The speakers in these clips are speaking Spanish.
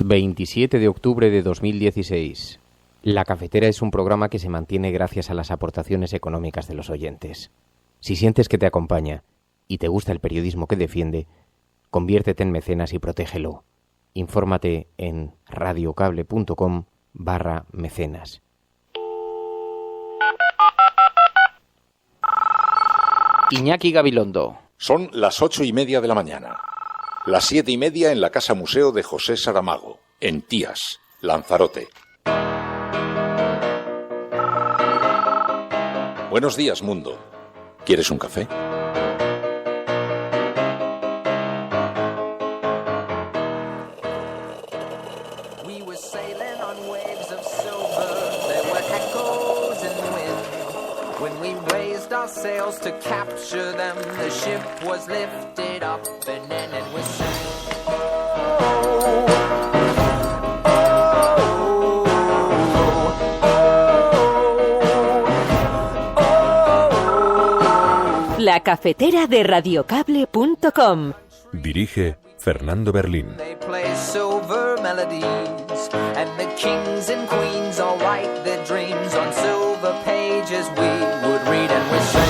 27 de octubre de 2016. La Cafetera es un programa que se mantiene gracias a las aportaciones económicas de los oyentes. Si sientes que te acompaña y te gusta el periodismo que defiende, conviértete en mecenas y protégelo. Infórmate en radiocable.com/mecenas. Iñaki Gabilondo. Son las 8:30 de la mañana. Las 7:30 en la Casa Museo de José Saramago, en Tías, Lanzarote. Buenos días, mundo. ¿Quieres un café? Sails to capture them, the ship was lifted up and then it was sank. La Cafetera de radiocable.com. Dirige Fernando Berlín. They play silver melodies and the kings and queens all write their dreams on silver pages we would read and we sing.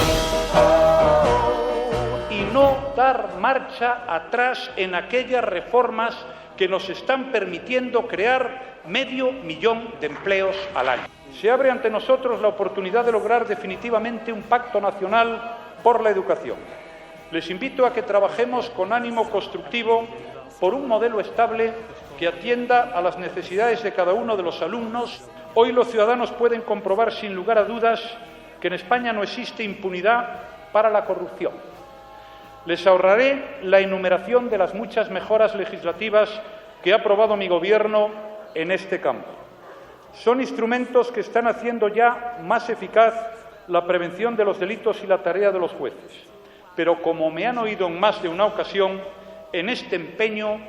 Y no dar marcha atrás en aquellas reformas que nos están permitiendo crear 500.000 de empleos al año. Se abre ante nosotros la oportunidad de lograr definitivamente un pacto nacional por la educación. Les invito a que trabajemos con ánimo constructivo por un modelo estable que atienda a las necesidades de cada uno de los alumnos. Hoy los ciudadanos pueden comprobar sin lugar a dudas que en España no existe impunidad para la corrupción. Les ahorraré la enumeración de las muchas mejoras legislativas que ha aprobado mi gobierno en este campo. Son instrumentos que están haciendo ya más eficaz la prevención de los delitos y la tarea de los jueces. Pero como me han oído en más de una ocasión, en este empeño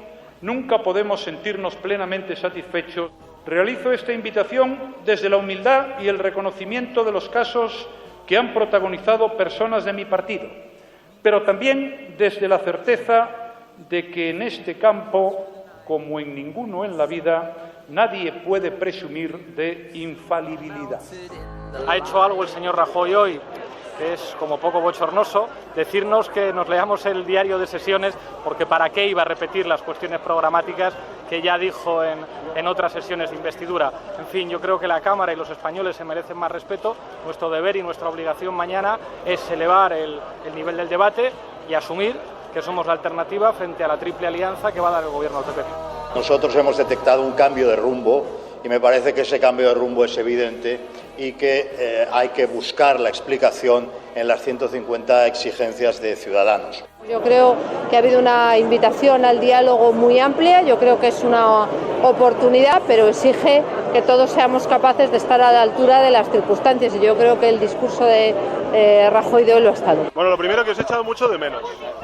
nunca podemos sentirnos plenamente satisfechos. Realizo esta invitación desde la humildad y el reconocimiento de los casos que han protagonizado personas de mi partido, pero también desde la certeza de que en este campo, como en ninguno en la vida, nadie puede presumir de infalibilidad. Ha hecho algo el señor Rajoy hoy que es como poco bochornoso, decirnos que nos leamos el diario de sesiones, porque para qué iba a repetir las cuestiones programáticas que ya dijo en otras sesiones de investidura. En fin, yo creo que la Cámara y los españoles se merecen más respeto. Nuestro deber y nuestra obligación mañana es elevar el nivel del debate y asumir que somos la alternativa frente a la triple alianza que va a dar el gobierno al PP. Nosotros hemos detectado un cambio de rumbo y me parece que ese cambio de rumbo es evidente y que hay que buscar la explicación en las 150 exigencias de Ciudadanos. Yo creo que ha habido una invitación al diálogo muy amplia, yo creo que es una oportunidad, pero exige que todos seamos capaces de estar a la altura de las circunstancias, y yo creo que el discurso de Rajoy de hoy lo ha estado. Bueno, lo primero que os he echado mucho de menos.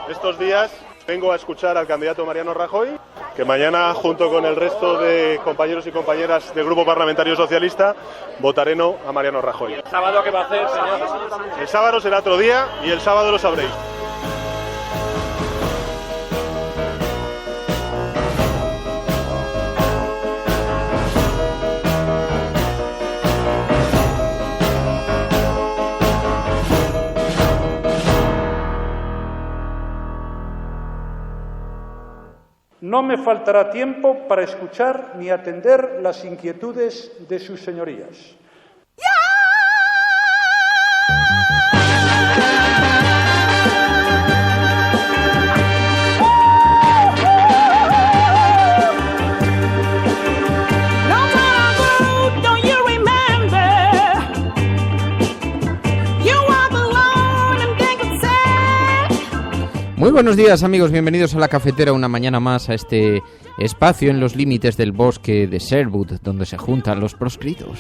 Estos días vengo a escuchar al candidato Mariano Rajoy, que mañana, junto con el resto de compañeros y compañeras del Grupo Parlamentario Socialista, votaré no a Mariano Rajoy. ¿El sábado qué va a hacer, señor? El sábado será otro día y el sábado lo sabréis. No me faltará tiempo para escuchar ni atender las inquietudes de sus señorías. Muy buenos días, amigos, bienvenidos a La Cafetera una mañana más, a este espacio en los límites del bosque de Sherwood, donde se juntan los proscritos.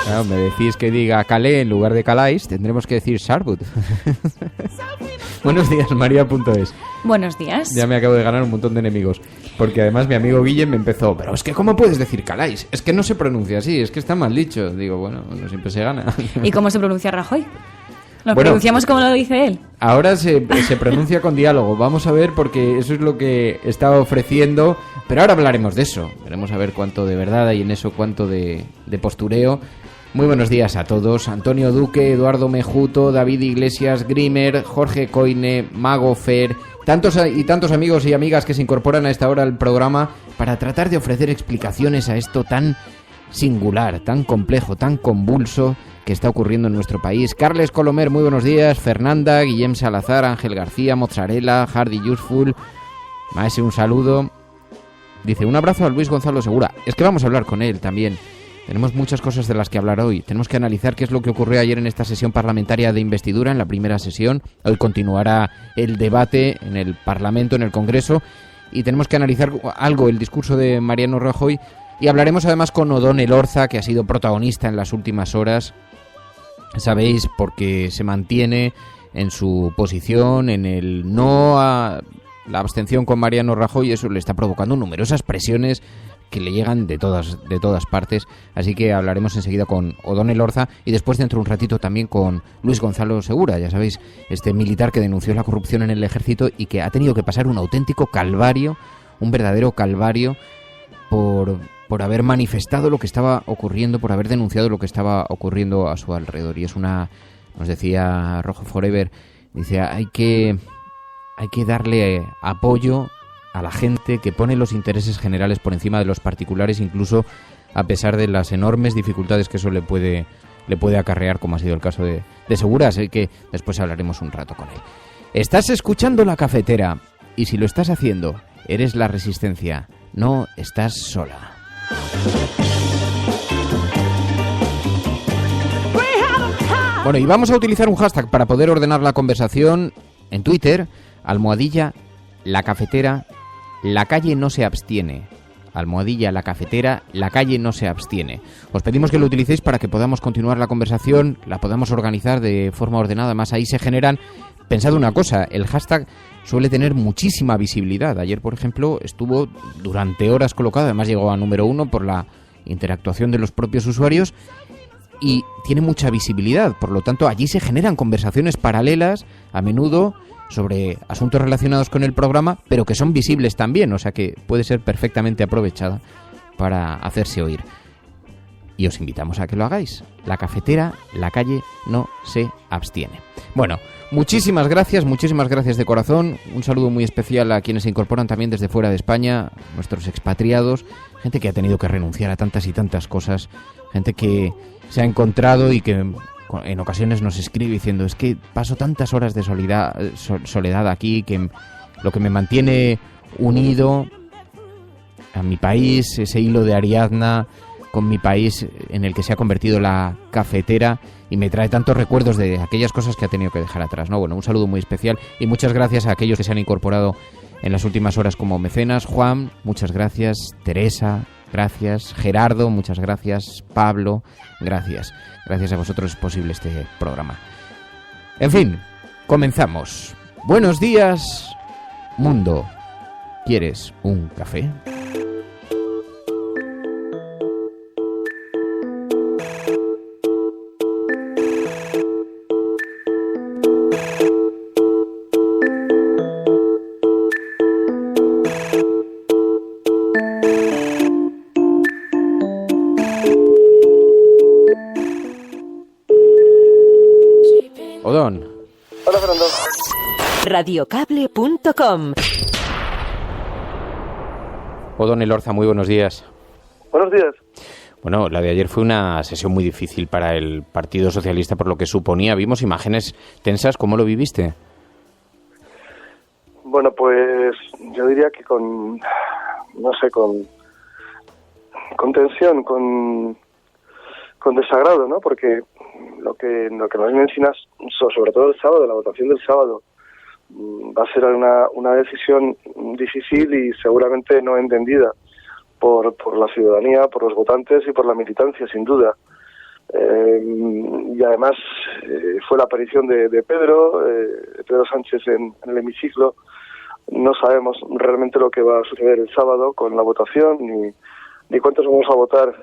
Claro, me decís que diga Calais en lugar de Calais, tendremos que decir Sherwood. Buenos días, María.es. Buenos días. Ya me acabo de ganar un montón de enemigos, porque además mi amigo Guille me empezó, pero es que ¿cómo puedes decir Calais? Es que no se pronuncia así, es que está mal dicho. Digo, bueno, no siempre se gana. ¿Y cómo se pronuncia Rajoy? Lo pronunciamos como lo dice él. Ahora se pronuncia con diálogo. Vamos a ver, porque eso es lo que está ofreciendo. Pero ahora hablaremos de eso. Veremos a ver cuánto de verdad hay en eso, cuánto de postureo. Muy buenos días a todos. Antonio Duque, Eduardo Mejuto, David Iglesias, Grimer, Jorge Coine, Mago Fer, tantos amigos y amigas que se incorporan a esta hora al programa para tratar de ofrecer explicaciones a esto tan singular, tan complejo, tan convulso que está ocurriendo en nuestro país. Carles Colomer, muy buenos días. Fernanda, Guillem Salazar, Ángel García, Mozzarella, Hardy Useful. Maese, un saludo. Dice, un abrazo a Luis Gonzalo Segura. Es que vamos a hablar con él también. Tenemos muchas cosas de las que hablar hoy. Tenemos que analizar qué es lo que ocurrió ayer en esta sesión parlamentaria de investidura, en la primera sesión. Hoy continuará el debate en el Parlamento, en el Congreso. Y tenemos que analizar algo, el discurso de Mariano Rajoy. Y hablaremos además con Odón Elorza, que ha sido protagonista en las últimas horas. Sabéis, porque se mantiene en su posición, en el no a la abstención con Mariano Rajoy. Eso le está provocando numerosas presiones que le llegan de todas partes, así que hablaremos enseguida con Odón Elorza y después dentro de un ratito también con Luis Gonzalo Segura, ya sabéis, este militar que denunció la corrupción en el ejército y que ha tenido que pasar un auténtico calvario, un verdadero calvario por haber manifestado lo que estaba ocurriendo, por haber denunciado lo que estaba ocurriendo a su alrededor. Y es nos decía Rojo Forever, dice, hay que darle apoyo a la gente que pone los intereses generales por encima de los particulares, incluso a pesar de las enormes dificultades que eso le puede acarrear, como ha sido el caso de Segura, así que después hablaremos un rato con él. Estás escuchando La Cafetera, y si lo estás haciendo, eres la Resistencia, no estás sola. Bueno, y vamos a utilizar un hashtag para poder ordenar la conversación en Twitter, #La Cafetera. La calle no se abstiene. La Cafetera, la calle no se abstiene. Os pedimos que lo utilicéis para que podamos continuar la conversación, la podamos organizar de forma ordenada. Además, ahí se generan... Pensad una cosa, el hashtag suele tener muchísima visibilidad. Ayer, por ejemplo, estuvo durante horas colocado, además llegó a número 1 por la interactuación de los propios usuarios y tiene mucha visibilidad. Por lo tanto, allí se generan conversaciones paralelas, a menudo sobre asuntos relacionados con el programa, pero que son visibles también, o sea que puede ser perfectamente aprovechada para hacerse oír. Y os invitamos a que lo hagáis. La Cafetera, la calle no se abstiene. Bueno, muchísimas gracias de corazón. Un saludo muy especial a quienes se incorporan también desde fuera de España, nuestros expatriados, gente que ha tenido que renunciar a tantas y tantas cosas, gente que se ha encontrado y que en ocasiones nos escribe diciendo, es que paso tantas horas de soledad aquí que lo que me mantiene unido a mi país, ese hilo de Ariadna con mi país en el que se ha convertido la cafetera, y me trae tantos recuerdos de aquellas cosas que ha tenido que dejar atrás, ¿no? Bueno, un saludo muy especial y muchas gracias a aquellos que se han incorporado en las últimas horas como mecenas. Juan, muchas gracias. Teresa, gracias. Gerardo, muchas gracias. Pablo, gracias. Gracias a vosotros es posible este programa. En fin, comenzamos. Buenos días, mundo. ¿Quieres un café? Odón. Hola, Fernando. Radiocable.com. Odón Elorza, muy buenos días. Buenos días. Bueno, la de ayer fue una sesión muy difícil para el Partido Socialista por lo que suponía. Vimos imágenes tensas. ¿Cómo lo viviste? Bueno, pues yo diría que con tensión, con desagrado, ¿no? Porque lo que nos mencionas, sobre todo el sábado, la votación del sábado, va a ser una decisión difícil y seguramente no entendida por la ciudadanía, por los votantes y por la militancia, sin duda. Y además fue la aparición de Pedro Sánchez en el hemiciclo. No sabemos realmente lo que va a suceder el sábado con la votación, ni cuántos vamos a votar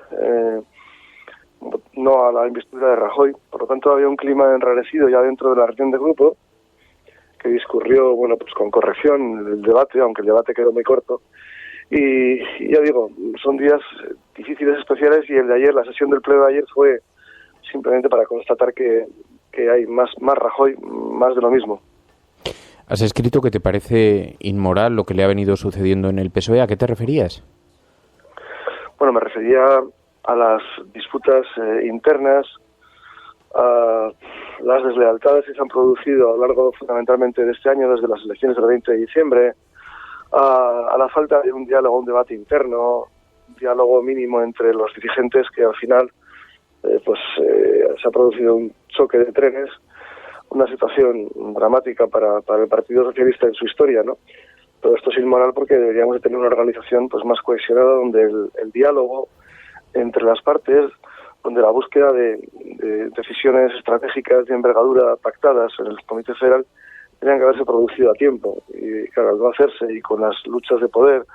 no a la investidura de Rajoy. Por lo tanto, había un clima enrarecido ya dentro de la reunión de grupo, que discurrió, bueno, pues con corrección el debate, aunque el debate quedó muy corto. Y ya digo, son días difíciles, especiales, y el de ayer, la sesión del pleno de ayer, fue simplemente para constatar que hay más Rajoy, más de lo mismo. Has escrito que te parece inmoral lo que le ha venido sucediendo en el PSOE. ¿A qué te referías? Bueno, me refería a las disputas internas, a las deslealtades que se han producido a lo largo fundamentalmente de este año, desde las elecciones del 20 de diciembre, a la falta de un diálogo, un debate interno, un diálogo mínimo entre los dirigentes, que al final se ha producido un choque de trenes, una situación dramática para el Partido Socialista en su historia, ¿no? Todo esto es inmoral porque deberíamos de tener una organización pues más cohesionada, donde el diálogo entre las partes, donde la búsqueda de decisiones estratégicas de envergadura pactadas en el Comité Federal tenían que haberse producido a tiempo. Y claro, al no hacerse, y con las luchas de poder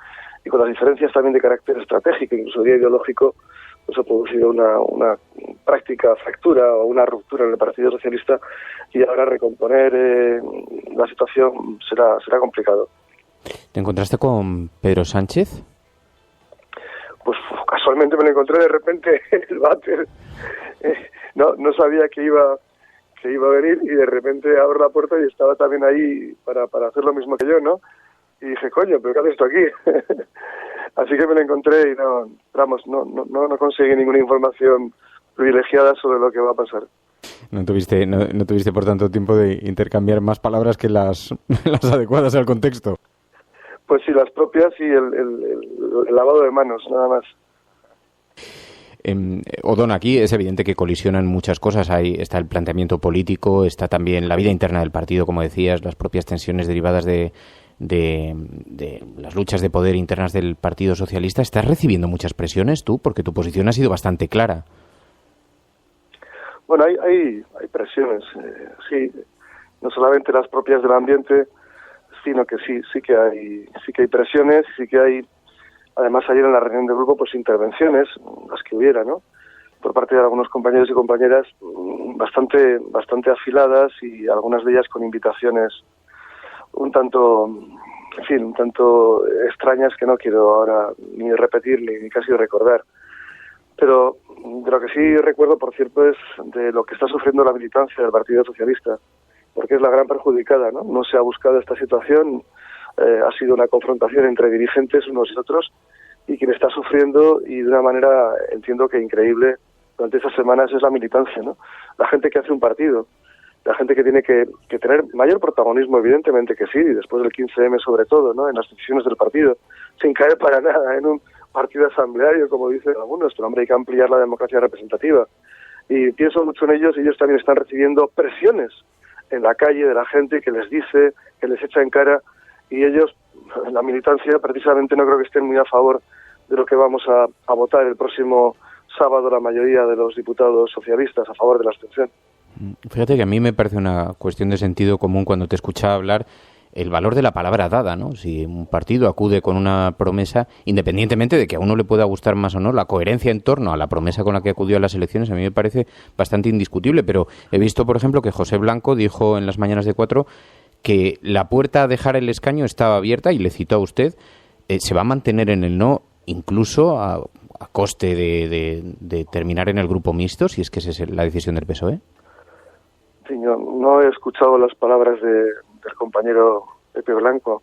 y con las diferencias también de carácter estratégico, incluso de ideológico, pues ha producido una práctica fractura o una ruptura en el Partido Socialista, y ahora recomponer la situación será complicado. ¿Te encontraste con Pedro Sánchez? Pues casualmente me lo encontré de repente en el váter. No sabía que iba a venir, y de repente abro la puerta y estaba también ahí para hacer lo mismo que yo, ¿no? Y dije, coño, ¿pero qué haces tú aquí? Así que me lo encontré y no conseguí ninguna información privilegiada sobre lo que va a pasar. No tuviste por tanto tiempo de intercambiar más palabras que las adecuadas al contexto. Pues sí, las propias y el lavado de manos, nada más. Odón, aquí es evidente que colisionan muchas cosas. Ahí está el planteamiento político, está también la vida interna del partido, como decías, las propias tensiones derivadas de las luchas de poder internas del Partido Socialista. ¿Estás recibiendo muchas presiones tú? Porque tu posición ha sido bastante clara. Bueno, hay presiones, sí, no solamente las propias del ambiente, sino que sí que hay presiones, sí que hay, además ayer en la reunión de grupo, pues intervenciones, las que hubiera, ¿no?, por parte de algunos compañeros y compañeras bastante afiladas, y algunas de ellas con invitaciones un tanto extrañas, que no quiero ahora ni repetir ni casi recordar. Pero de lo que sí recuerdo, por cierto, es de lo que está sufriendo la militancia del Partido Socialista, porque es la gran perjudicada, ¿no? No se ha buscado esta situación, ha sido una confrontación entre dirigentes unos y otros, y quien está sufriendo, y de una manera, entiendo que increíble, durante estas semanas, es la militancia, ¿no? La gente que hace un partido, la gente que tiene que tener mayor protagonismo, evidentemente que sí, y después del 15M sobre todo, ¿no?, en las decisiones del partido, sin caer para nada en un partido asambleario, como dicen algunos, pero hombre, hay que ampliar la democracia representativa. Y pienso mucho en ellos, y ellos también están recibiendo presiones en la calle de la gente que les dice, que les echa en cara, y ellos, la militancia, precisamente no creo que estén muy a favor de lo que vamos a votar el próximo sábado, la mayoría de los diputados socialistas, a favor de la abstención. Fíjate que a mí me parece una cuestión de sentido común, cuando te escuchaba hablar, el valor de la palabra dada, ¿no? Si un partido acude con una promesa, independientemente de que a uno le pueda gustar más o no, la coherencia en torno a la promesa con la que acudió a las elecciones a mí me parece bastante indiscutible. Pero he visto, por ejemplo, que José Blanco dijo en las mañanas de 4 que la puerta a dejar el escaño estaba abierta, y le citó a usted, se va a mantener en el no, incluso a coste de terminar en el grupo mixto, si es que esa es la decisión del PSOE. Sí, yo no he escuchado las palabras del compañero Pepe Blanco.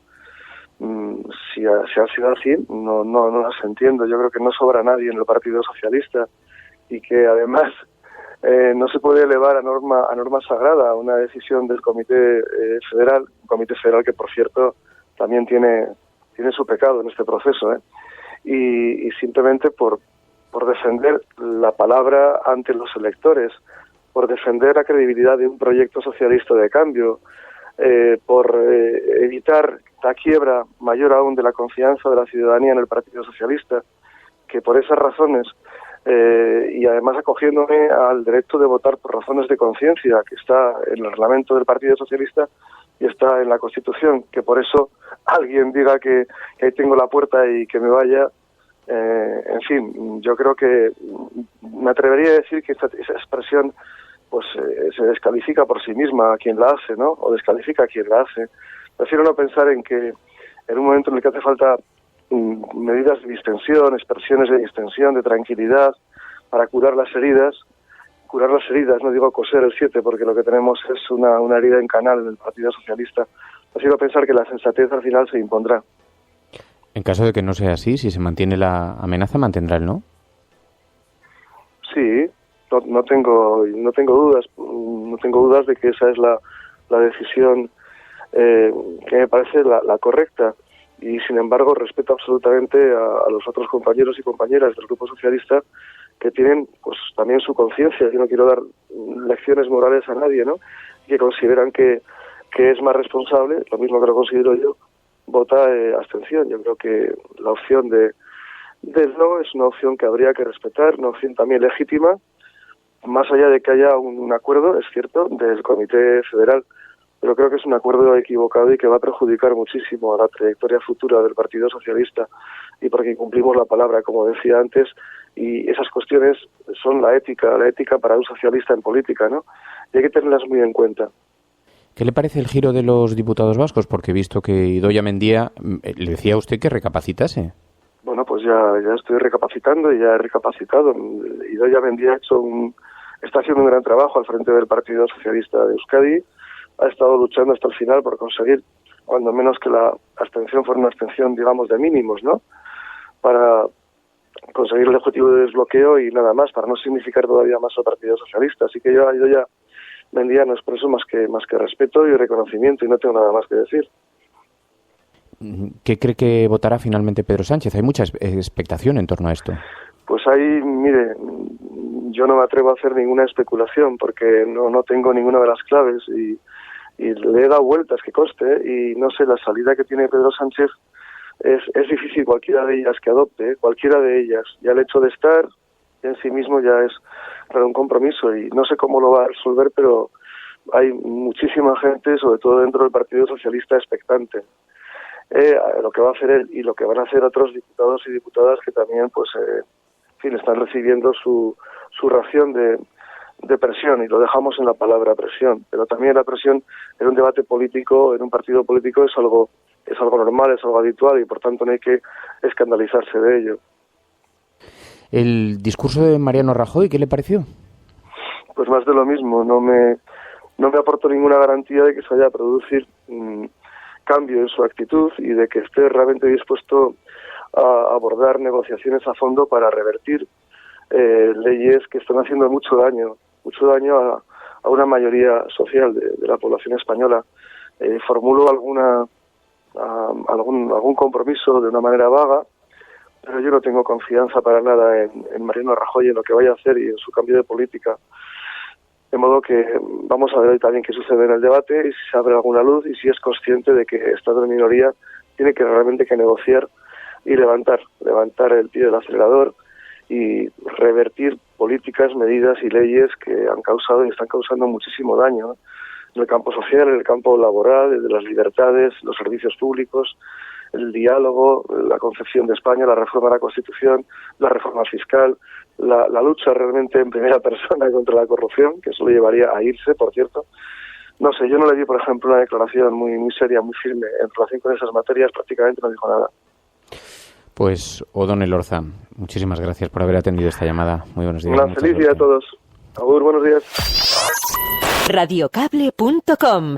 Si ha sido así, no las entiendo. Yo creo que no sobra nadie en el Partido Socialista, y que además no se puede elevar a norma sagrada una decisión del Comité Federal, un Comité Federal que, por cierto, también tiene su pecado en este proceso, y simplemente por defender la palabra ante los electores, por defender la credibilidad de un proyecto socialista de cambio, por evitar la quiebra mayor aún de la confianza de la ciudadanía en el Partido Socialista, que por esas razones, y además acogiéndome al derecho de votar por razones de conciencia, que está en el reglamento del Partido Socialista y está en la Constitución, que por eso alguien diga que ahí tengo la puerta y que me vaya, En fin, yo creo que me atrevería a decir que esa expresión pues se descalifica por sí misma a quien la hace, ¿no? O descalifica a quien la hace. Prefiero no pensar en que en un momento en el que hace falta medidas de distensión, expresiones de distensión, de tranquilidad, para curar las heridas, no digo coser el 7, porque lo que tenemos es una herida en canal en el Partido Socialista. Prefiero pensar que la sensatez al final se impondrá. En caso de que no sea así, si se mantiene la amenaza, ¿mantendrá el no? Sí, no tengo dudas de que esa es la decisión que me parece la correcta. Y sin embargo respeto absolutamente a los otros compañeros y compañeras del Grupo Socialista que tienen pues también su conciencia. Yo no quiero dar lecciones morales a nadie, ¿no? Que consideran que es más responsable, lo mismo que lo considero yo, vota abstención. Yo creo que la opción del no es una opción que habría que respetar, una opción también legítima, más allá de que haya un acuerdo, es cierto, del Comité Federal, pero creo que es un acuerdo equivocado y que va a perjudicar muchísimo a la trayectoria futura del Partido Socialista, y porque incumplimos la palabra, como decía antes, y esas cuestiones son la ética para un socialista en política, ¿no? Y hay que tenerlas muy en cuenta. ¿Qué le parece el giro de los diputados vascos? Porque he visto que Idoia Mendia le decía a usted que recapacitase. Bueno, pues ya estoy recapacitando y ya he recapacitado. Idoia Mendia está haciendo un gran trabajo al frente del Partido Socialista de Euskadi. Ha estado luchando hasta el final por conseguir, cuando menos que la abstención fuera una abstención, digamos, de mínimos, ¿no? Para conseguir el objetivo de desbloqueo y nada más, para no significar todavía más al Partido Socialista. Así que yo a Idoia Mendia no expreso más que respeto y reconocimiento, y no tengo nada más que decir. ¿Qué cree que votará finalmente Pedro Sánchez? Hay mucha expectación en torno a esto. Pues ahí, mire, yo no me atrevo a hacer ninguna especulación porque no tengo ninguna de las claves y le he dado vueltas, que conste, y no sé, la salida que tiene Pedro Sánchez es difícil cualquiera de ellas que adopte, cualquiera de ellas. Ya el hecho de estar en sí mismo ya es para un compromiso y no sé cómo lo va a resolver, pero hay muchísima gente, sobre todo dentro del Partido Socialista, expectante. Lo que va a hacer él y lo que van a hacer otros diputados y diputadas que también, pues, en fin, están recibiendo su ración de presión, y lo dejamos en la palabra presión, pero también la presión en un debate político, en un partido político, es algo normal, es algo habitual, y por tanto no hay que escandalizarse de ello. ¿El discurso de Mariano Rajoy qué le pareció? Pues más de lo mismo. No me aportó ninguna garantía de que se vaya a producir cambio en su actitud y de que esté realmente dispuesto a abordar negociaciones a fondo para revertir leyes que están haciendo mucho daño a una mayoría social de la población española. Formulo algún compromiso de una manera vaga, pero yo no tengo confianza para nada en Mariano Rajoy, en lo que vaya a hacer y en su cambio de política. De modo que vamos a ver hoy también qué sucede en el debate y si se abre alguna luz y si es consciente de que Estado de minoría tiene que realmente que negociar y levantar el pie del acelerador y revertir políticas, medidas y leyes que han causado y están causando muchísimo daño, ¿no? En el campo social, en el campo laboral, de las libertades, los servicios públicos, el diálogo, la concepción de España, la reforma de la Constitución, la reforma fiscal, la lucha realmente en primera persona contra la corrupción, que eso le llevaría a irse, por cierto. No sé, yo no le di, por ejemplo, una declaración muy seria, muy firme en relación con esas materias, prácticamente no dijo nada. Pues O'Donnell Orza, muchísimas gracias por haber atendido esta llamada. Muy buenos días. Una feliz día a todos. Agur, buenos días. Radiocable.com.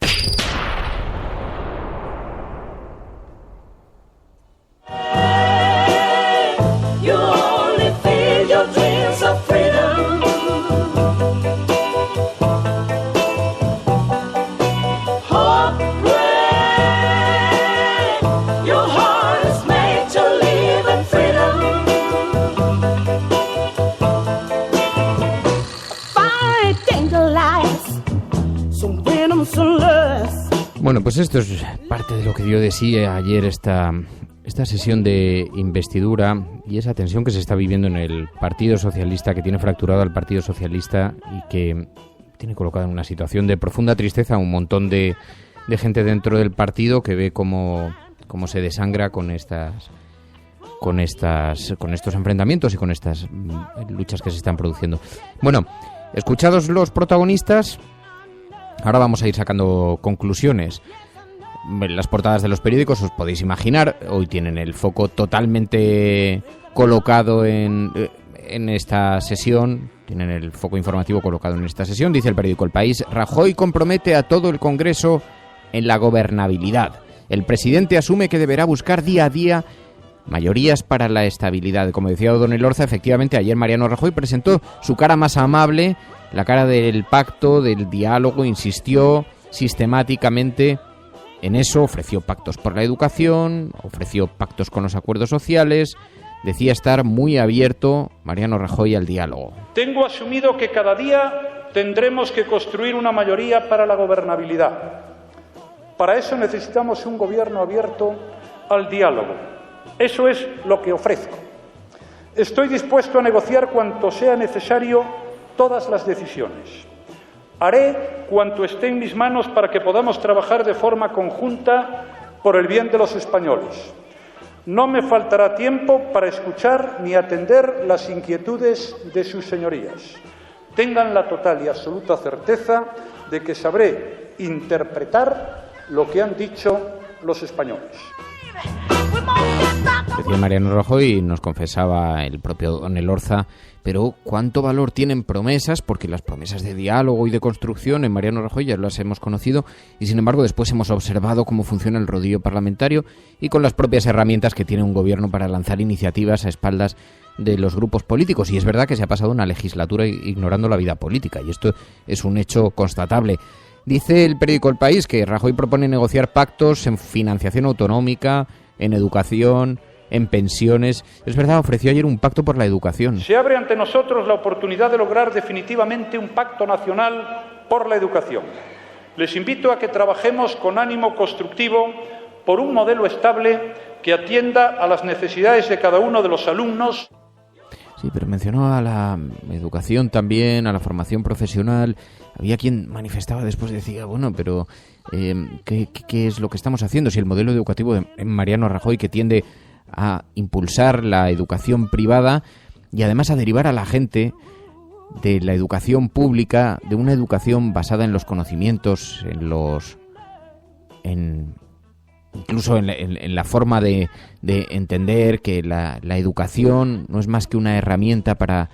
Bueno, pues esto es parte de lo que dio de sí ayer esta sesión de investidura y esa tensión que se está viviendo en el Partido Socialista, que tiene fracturado al Partido Socialista y que tiene colocado en una situación de profunda tristeza a un montón de gente dentro del partido que ve cómo se desangra con estas con estos enfrentamientos y con estas luchas que se están produciendo. Bueno, escuchados los protagonistas, ahora vamos a ir sacando conclusiones. Las portadas de los periódicos, os podéis imaginar, hoy tienen el foco totalmente colocado en esta sesión, tienen el foco informativo colocado en esta sesión. Dice el periódico El País: Rajoy compromete a todo el Congreso en la gobernabilidad. El presidente asume que deberá buscar día a día mayorías para la estabilidad. Como decía don Elorza, efectivamente ayer Mariano Rajoy presentó su cara más amable, la cara del pacto, del diálogo, insistió sistemáticamente en eso, ofreció pactos por la educación, ofreció pactos con los acuerdos sociales, decía estar muy abierto Mariano Rajoy al diálogo. Tengo asumido que cada día tendremos que construir una mayoría para la gobernabilidad. Para eso necesitamos un gobierno abierto al diálogo. Eso es lo que ofrezco. Estoy dispuesto a negociar cuanto sea necesario todas las decisiones. Haré cuanto esté en mis manos para que podamos trabajar de forma conjunta por el bien de los españoles. No me faltará tiempo para escuchar ni atender las inquietudes de sus señorías. Tengan la total y absoluta certeza de que sabré interpretar lo que han dicho los españoles. Decía Mariano Rajoy y nos confesaba el propio don Elorza, pero ¿cuánto valor tienen promesas? Porque las promesas de diálogo y de construcción en Mariano Rajoy ya las hemos conocido y sin embargo después hemos observado cómo funciona el rodillo parlamentario y con las propias herramientas que tiene un gobierno para lanzar iniciativas a espaldas de los grupos políticos. Y es verdad que se ha pasado una legislatura ignorando la vida política y esto es un hecho constatable. Dice el periódico El País que Rajoy propone negociar pactos en financiación autonómica, en educación, en pensiones. Es verdad, ofreció ayer un pacto por la educación. Se abre ante nosotros la oportunidad de lograr definitivamente un pacto nacional por la educación. Les invito a que trabajemos con ánimo constructivo por un modelo estable que atienda a las necesidades de cada uno de los alumnos. Sí, pero mencionó a la educación también, a la formación profesional. Había quien manifestaba después, decía, bueno, pero ¿qué es lo que estamos haciendo? Si el modelo educativo de Mariano Rajoy, que tiende a impulsar la educación privada y además a derivar a la gente de la educación pública, de una educación basada en los conocimientos, incluso en la forma de entender que la educación no es más que una herramienta para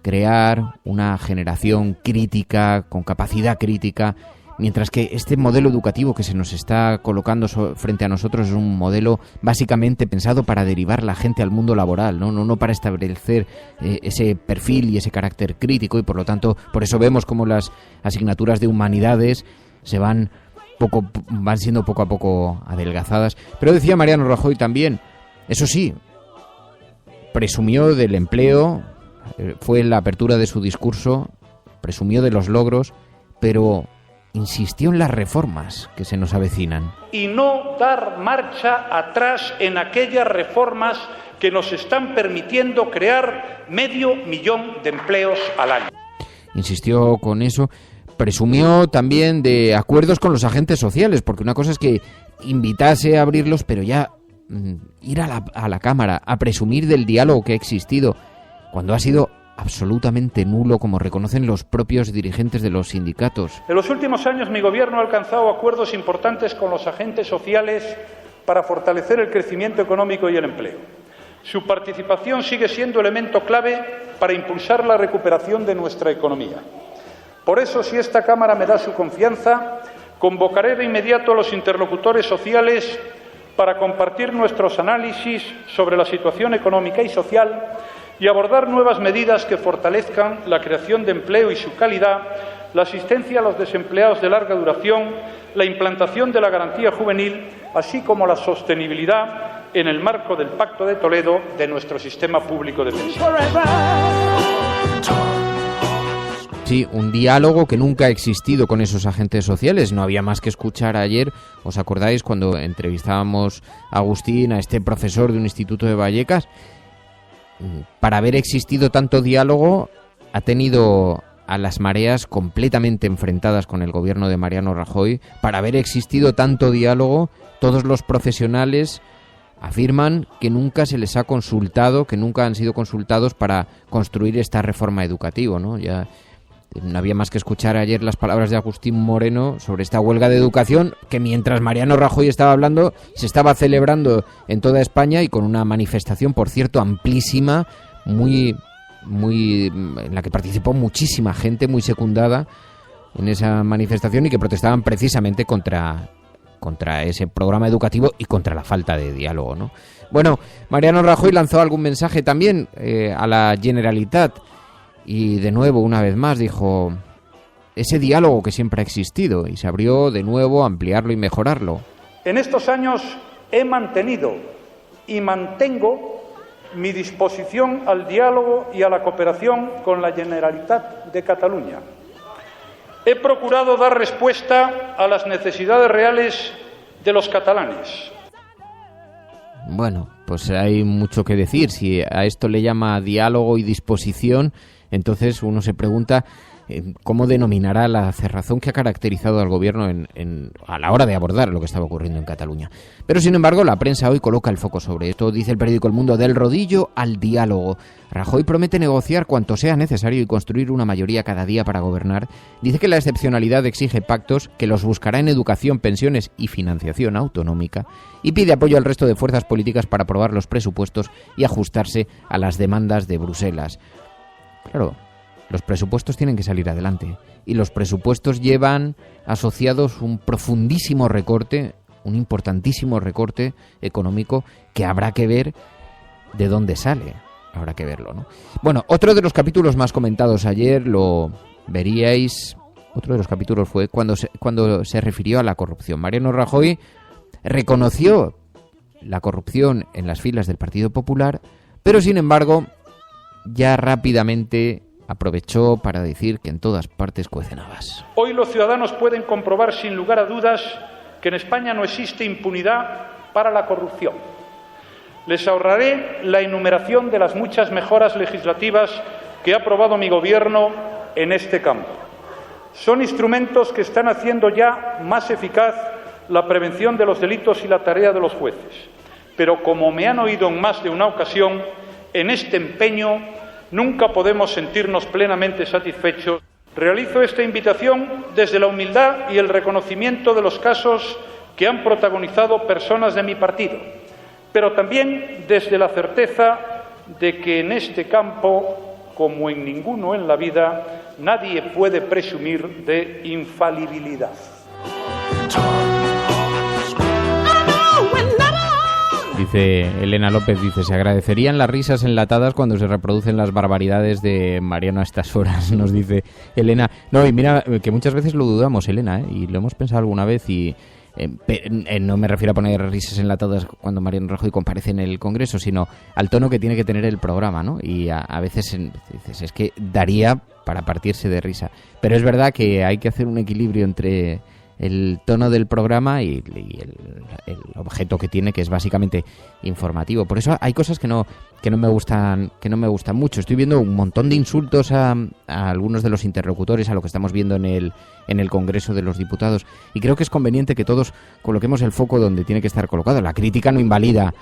crear una generación crítica, con capacidad crítica, mientras que este modelo educativo que se nos está colocando frente a nosotros es un modelo básicamente pensado para derivar la gente al mundo laboral, no para establecer ese perfil y ese carácter crítico, y por lo tanto, por eso vemos como las asignaturas de humanidades van siendo poco a poco adelgazadas. Pero decía Mariano Rajoy también, eso sí, presumió del empleo, fue la apertura de su discurso, presumió de los logros, pero insistió en las reformas que se nos avecinan. Y no dar marcha atrás en aquellas reformas que nos están permitiendo crear 500.000 de empleos al año. Insistió con eso. Presumió también de acuerdos con los agentes sociales, porque una cosa es que invitase a abrirlos, pero ya ir a la Cámara a presumir del diálogo que ha existido, cuando ha sido absolutamente nulo, como reconocen los propios dirigentes de los sindicatos. En los últimos años mi gobierno ha alcanzado acuerdos importantes con los agentes sociales para fortalecer el crecimiento económico y el empleo. Su participación sigue siendo elemento clave para impulsar la recuperación de nuestra economía. Por eso, si esta Cámara me da su confianza, convocaré de inmediato a los interlocutores sociales para compartir nuestros análisis sobre la situación económica y social y abordar nuevas medidas que fortalezcan la creación de empleo y su calidad, la asistencia a los desempleados de larga duración, la implantación de la garantía juvenil, así como la sostenibilidad en el marco del Pacto de Toledo de nuestro sistema público de pensiones. Sí, un diálogo que nunca ha existido con esos agentes sociales. No había más que escuchar ayer, ¿os acordáis cuando entrevistábamos a Agustín, a este profesor de un instituto de Vallecas? Para haber existido tanto diálogo, ha tenido a las mareas completamente enfrentadas con el gobierno de Mariano Rajoy. Para haber existido tanto diálogo, todos los profesionales afirman que nunca se les ha consultado, que nunca han sido consultados para construir esta reforma educativa, ¿no? Ya no había más que escuchar ayer las palabras de Agustín Moreno sobre esta huelga de educación que mientras Mariano Rajoy estaba hablando se estaba celebrando en toda España y con una manifestación, por cierto, amplísima, muy en la que participó muchísima gente, muy secundada en esa manifestación y que protestaban precisamente contra ese programa educativo y contra la falta de diálogo, ¿no? Bueno, Mariano Rajoy lanzó algún mensaje también a la Generalitat y de nuevo, una vez más, dijo ese diálogo que siempre ha existido y se abrió de nuevo a ampliarlo y mejorarlo. En estos años he mantenido y mantengo mi disposición al diálogo y a la cooperación con la Generalitat de Cataluña. He procurado dar respuesta a las necesidades reales de los catalanes. Bueno, pues hay mucho que decir. Si a esto le llama diálogo y disposición, entonces uno se pregunta cómo denominará la cerrazón que ha caracterizado al gobierno a la hora de abordar lo que estaba ocurriendo en Cataluña. Pero sin embargo, la prensa hoy coloca el foco sobre esto. Dice el periódico El Mundo: del rodillo al diálogo. Rajoy promete negociar cuanto sea necesario y construir una mayoría cada día para gobernar. Dice que la excepcionalidad exige pactos, que los buscará en educación, pensiones y financiación autonómica, y pide apoyo al resto de fuerzas políticas para aprobar los presupuestos y ajustarse a las demandas de Bruselas. Claro, los presupuestos tienen que salir adelante y los presupuestos llevan asociados un profundísimo recorte, un importantísimo recorte económico que habrá que ver de dónde sale. Habrá que verlo, ¿no? Bueno, otro de los capítulos más comentados ayer, lo veríais, otro de los capítulos fue cuando se refirió a la corrupción. Mariano Rajoy reconoció la corrupción en las filas del Partido Popular, pero sin embargo ya rápidamente aprovechó para decir que en todas partes cuecen habas. Hoy los ciudadanos pueden comprobar sin lugar a dudas que en España no existe impunidad para la corrupción. Les ahorraré la enumeración de las muchas mejoras legislativas que ha aprobado mi gobierno en este campo. Son instrumentos que están haciendo ya más eficaz la prevención de los delitos y la tarea de los jueces. Pero como me han oído en más de una ocasión, en este empeño nunca podemos sentirnos plenamente satisfechos. Realizo esta invitación desde la humildad y el reconocimiento de los casos que han protagonizado personas de mi partido, pero también desde la certeza de que en este campo, como en ninguno en la vida, nadie puede presumir de infalibilidad. Dice Elena López, dice, se agradecerían las risas enlatadas cuando se reproducen las barbaridades de Mariano a estas horas, nos dice Elena. No, y mira, que muchas veces lo dudamos, Elena, y lo hemos pensado alguna vez y no me refiero a poner risas enlatadas cuando Mariano Rajoy comparece en el Congreso, sino al tono que tiene que tener el programa, ¿no? Y a veces dices, es que daría para partirse de risa. Pero es verdad que hay que hacer un equilibrio entre el tono del programa y el objeto que tiene, que es básicamente informativo. Por eso hay cosas que no me gustan mucho. Estoy viendo un montón de insultos a algunos de los interlocutores, a lo que estamos viendo en el Congreso de los Diputados, y creo que es conveniente que todos coloquemos el foco donde tiene que estar colocado. La crítica no invalida,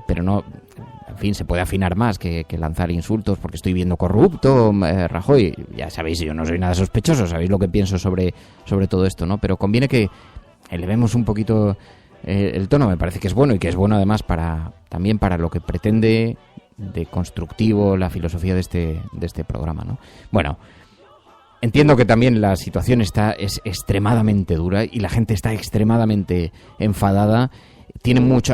pero no, en fin, se puede afinar más que lanzar insultos, porque estoy viendo corrupto, Rajoy. Ya sabéis, yo no soy nada sospechoso, sabéis lo que pienso sobre todo esto, ¿no? Pero conviene que elevemos un poquito el tono. Me parece que es bueno, y que es bueno además también para lo que pretende de constructivo la filosofía de este programa, ¿no? Bueno, entiendo que también la situación es extremadamente dura y la gente está extremadamente enfadada.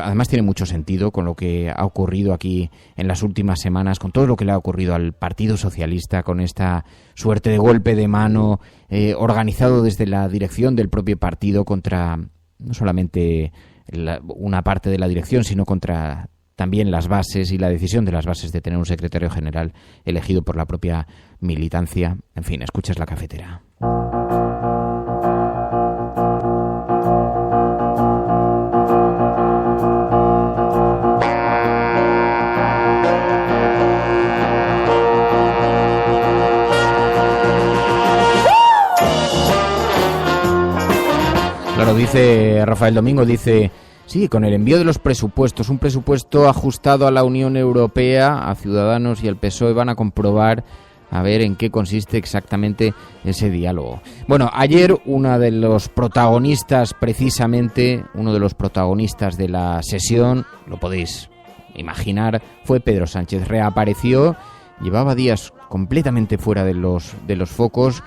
Además tiene mucho sentido con lo que ha ocurrido aquí en las últimas semanas, con todo lo que le ha ocurrido al Partido Socialista, con esta suerte de golpe de mano organizado desde la dirección del propio partido contra no solamente una parte de la dirección, sino contra también las bases y la decisión de las bases de tener un secretario general elegido por la propia militancia. En fin, escuchas La Cafetera. Claro, dice Rafael Domingo, dice, Sí, con el envío de los presupuestos, un presupuesto ajustado a la Unión Europea, a Ciudadanos y al PSOE van a comprobar a ver en qué consiste exactamente ese diálogo. Bueno, ayer uno de los protagonistas de la sesión, lo podéis imaginar, fue Pedro Sánchez. Reapareció, llevaba días completamente fuera de los focos,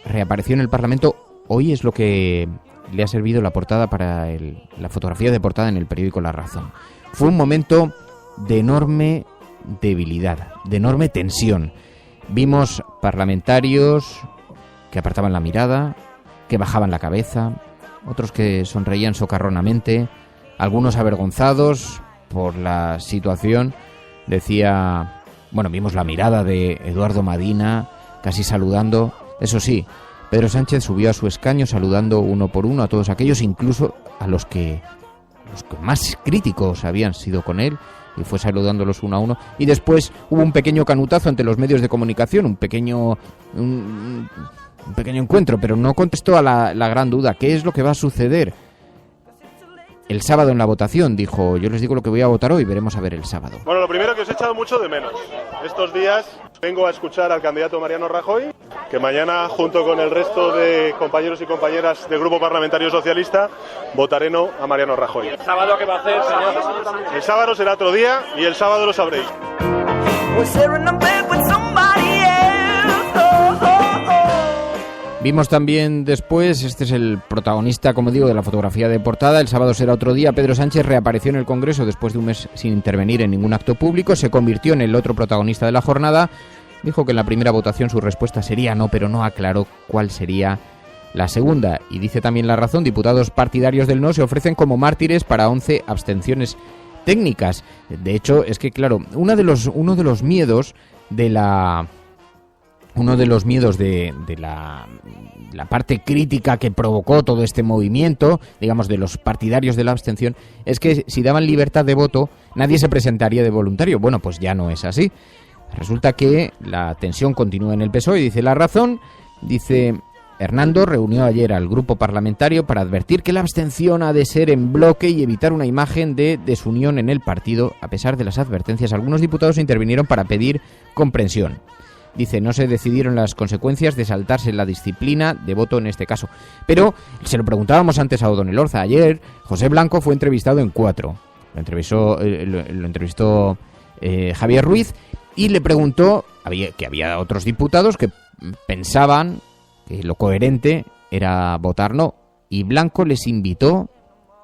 reapareció en el Parlamento. Hoy es lo que le ha servido la portada para la fotografía de portada en el periódico La Razón. Fue un momento de enorme debilidad, de enorme tensión. Vimos parlamentarios que apartaban la mirada, que bajaban la cabeza, otros que sonreían socarronamente, algunos avergonzados por la situación. Vimos la mirada de Eduardo Madina, casi saludando. Eso sí, Pedro Sánchez subió a su escaño saludando uno por uno a todos aquellos, incluso a los que más críticos habían sido con él, y fue saludándolos uno a uno. Y después hubo un pequeño canutazo ante los medios de comunicación, un pequeño encuentro, pero no contestó a la gran duda. ¿Qué es lo que va a suceder el sábado en la votación? Dijo, yo les digo lo que voy a votar hoy, veremos a ver el sábado. Bueno, lo primero que os he echado mucho de menos. Estos días vengo a escuchar al candidato Mariano Rajoy, que mañana, junto con el resto de compañeros y compañeras del Grupo Parlamentario Socialista, votaré no a Mariano Rajoy. ¿El sábado qué va a hacer, señor? El sábado será otro día y el sábado lo sabréis. Vimos también después, este es el protagonista, como digo, de la fotografía de portada. El sábado será otro día. Pedro Sánchez reapareció en el Congreso después de un mes sin intervenir en ningún acto público. Se convirtió en el otro protagonista de la jornada. Dijo que en la primera votación su respuesta sería no, pero no aclaró cuál sería la segunda. Y dice también La Razón, diputados partidarios del no se ofrecen como mártires para 11 abstenciones técnicas. De hecho, es que claro, uno de los miedos de la parte crítica que provocó todo este movimiento, digamos, de los partidarios de la abstención, es que si daban libertad de voto, nadie se presentaría de voluntario. Bueno, pues ya no es así. Resulta que la tensión continúa en el PSOE. Dice La Razón, dice, Hernando reunió ayer al grupo parlamentario para advertir que la abstención ha de ser en bloque y evitar una imagen de desunión en el partido. A pesar de las advertencias, algunos diputados intervinieron para pedir comprensión. Dice, no se decidieron las consecuencias de saltarse la disciplina de voto en este caso. Pero se lo preguntábamos antes a Odón Elorza. Ayer José Blanco fue entrevistado en 4. Lo entrevistó Javier Ruiz y le preguntó que había otros diputados que pensaban que lo coherente era votar no. Y Blanco les invitó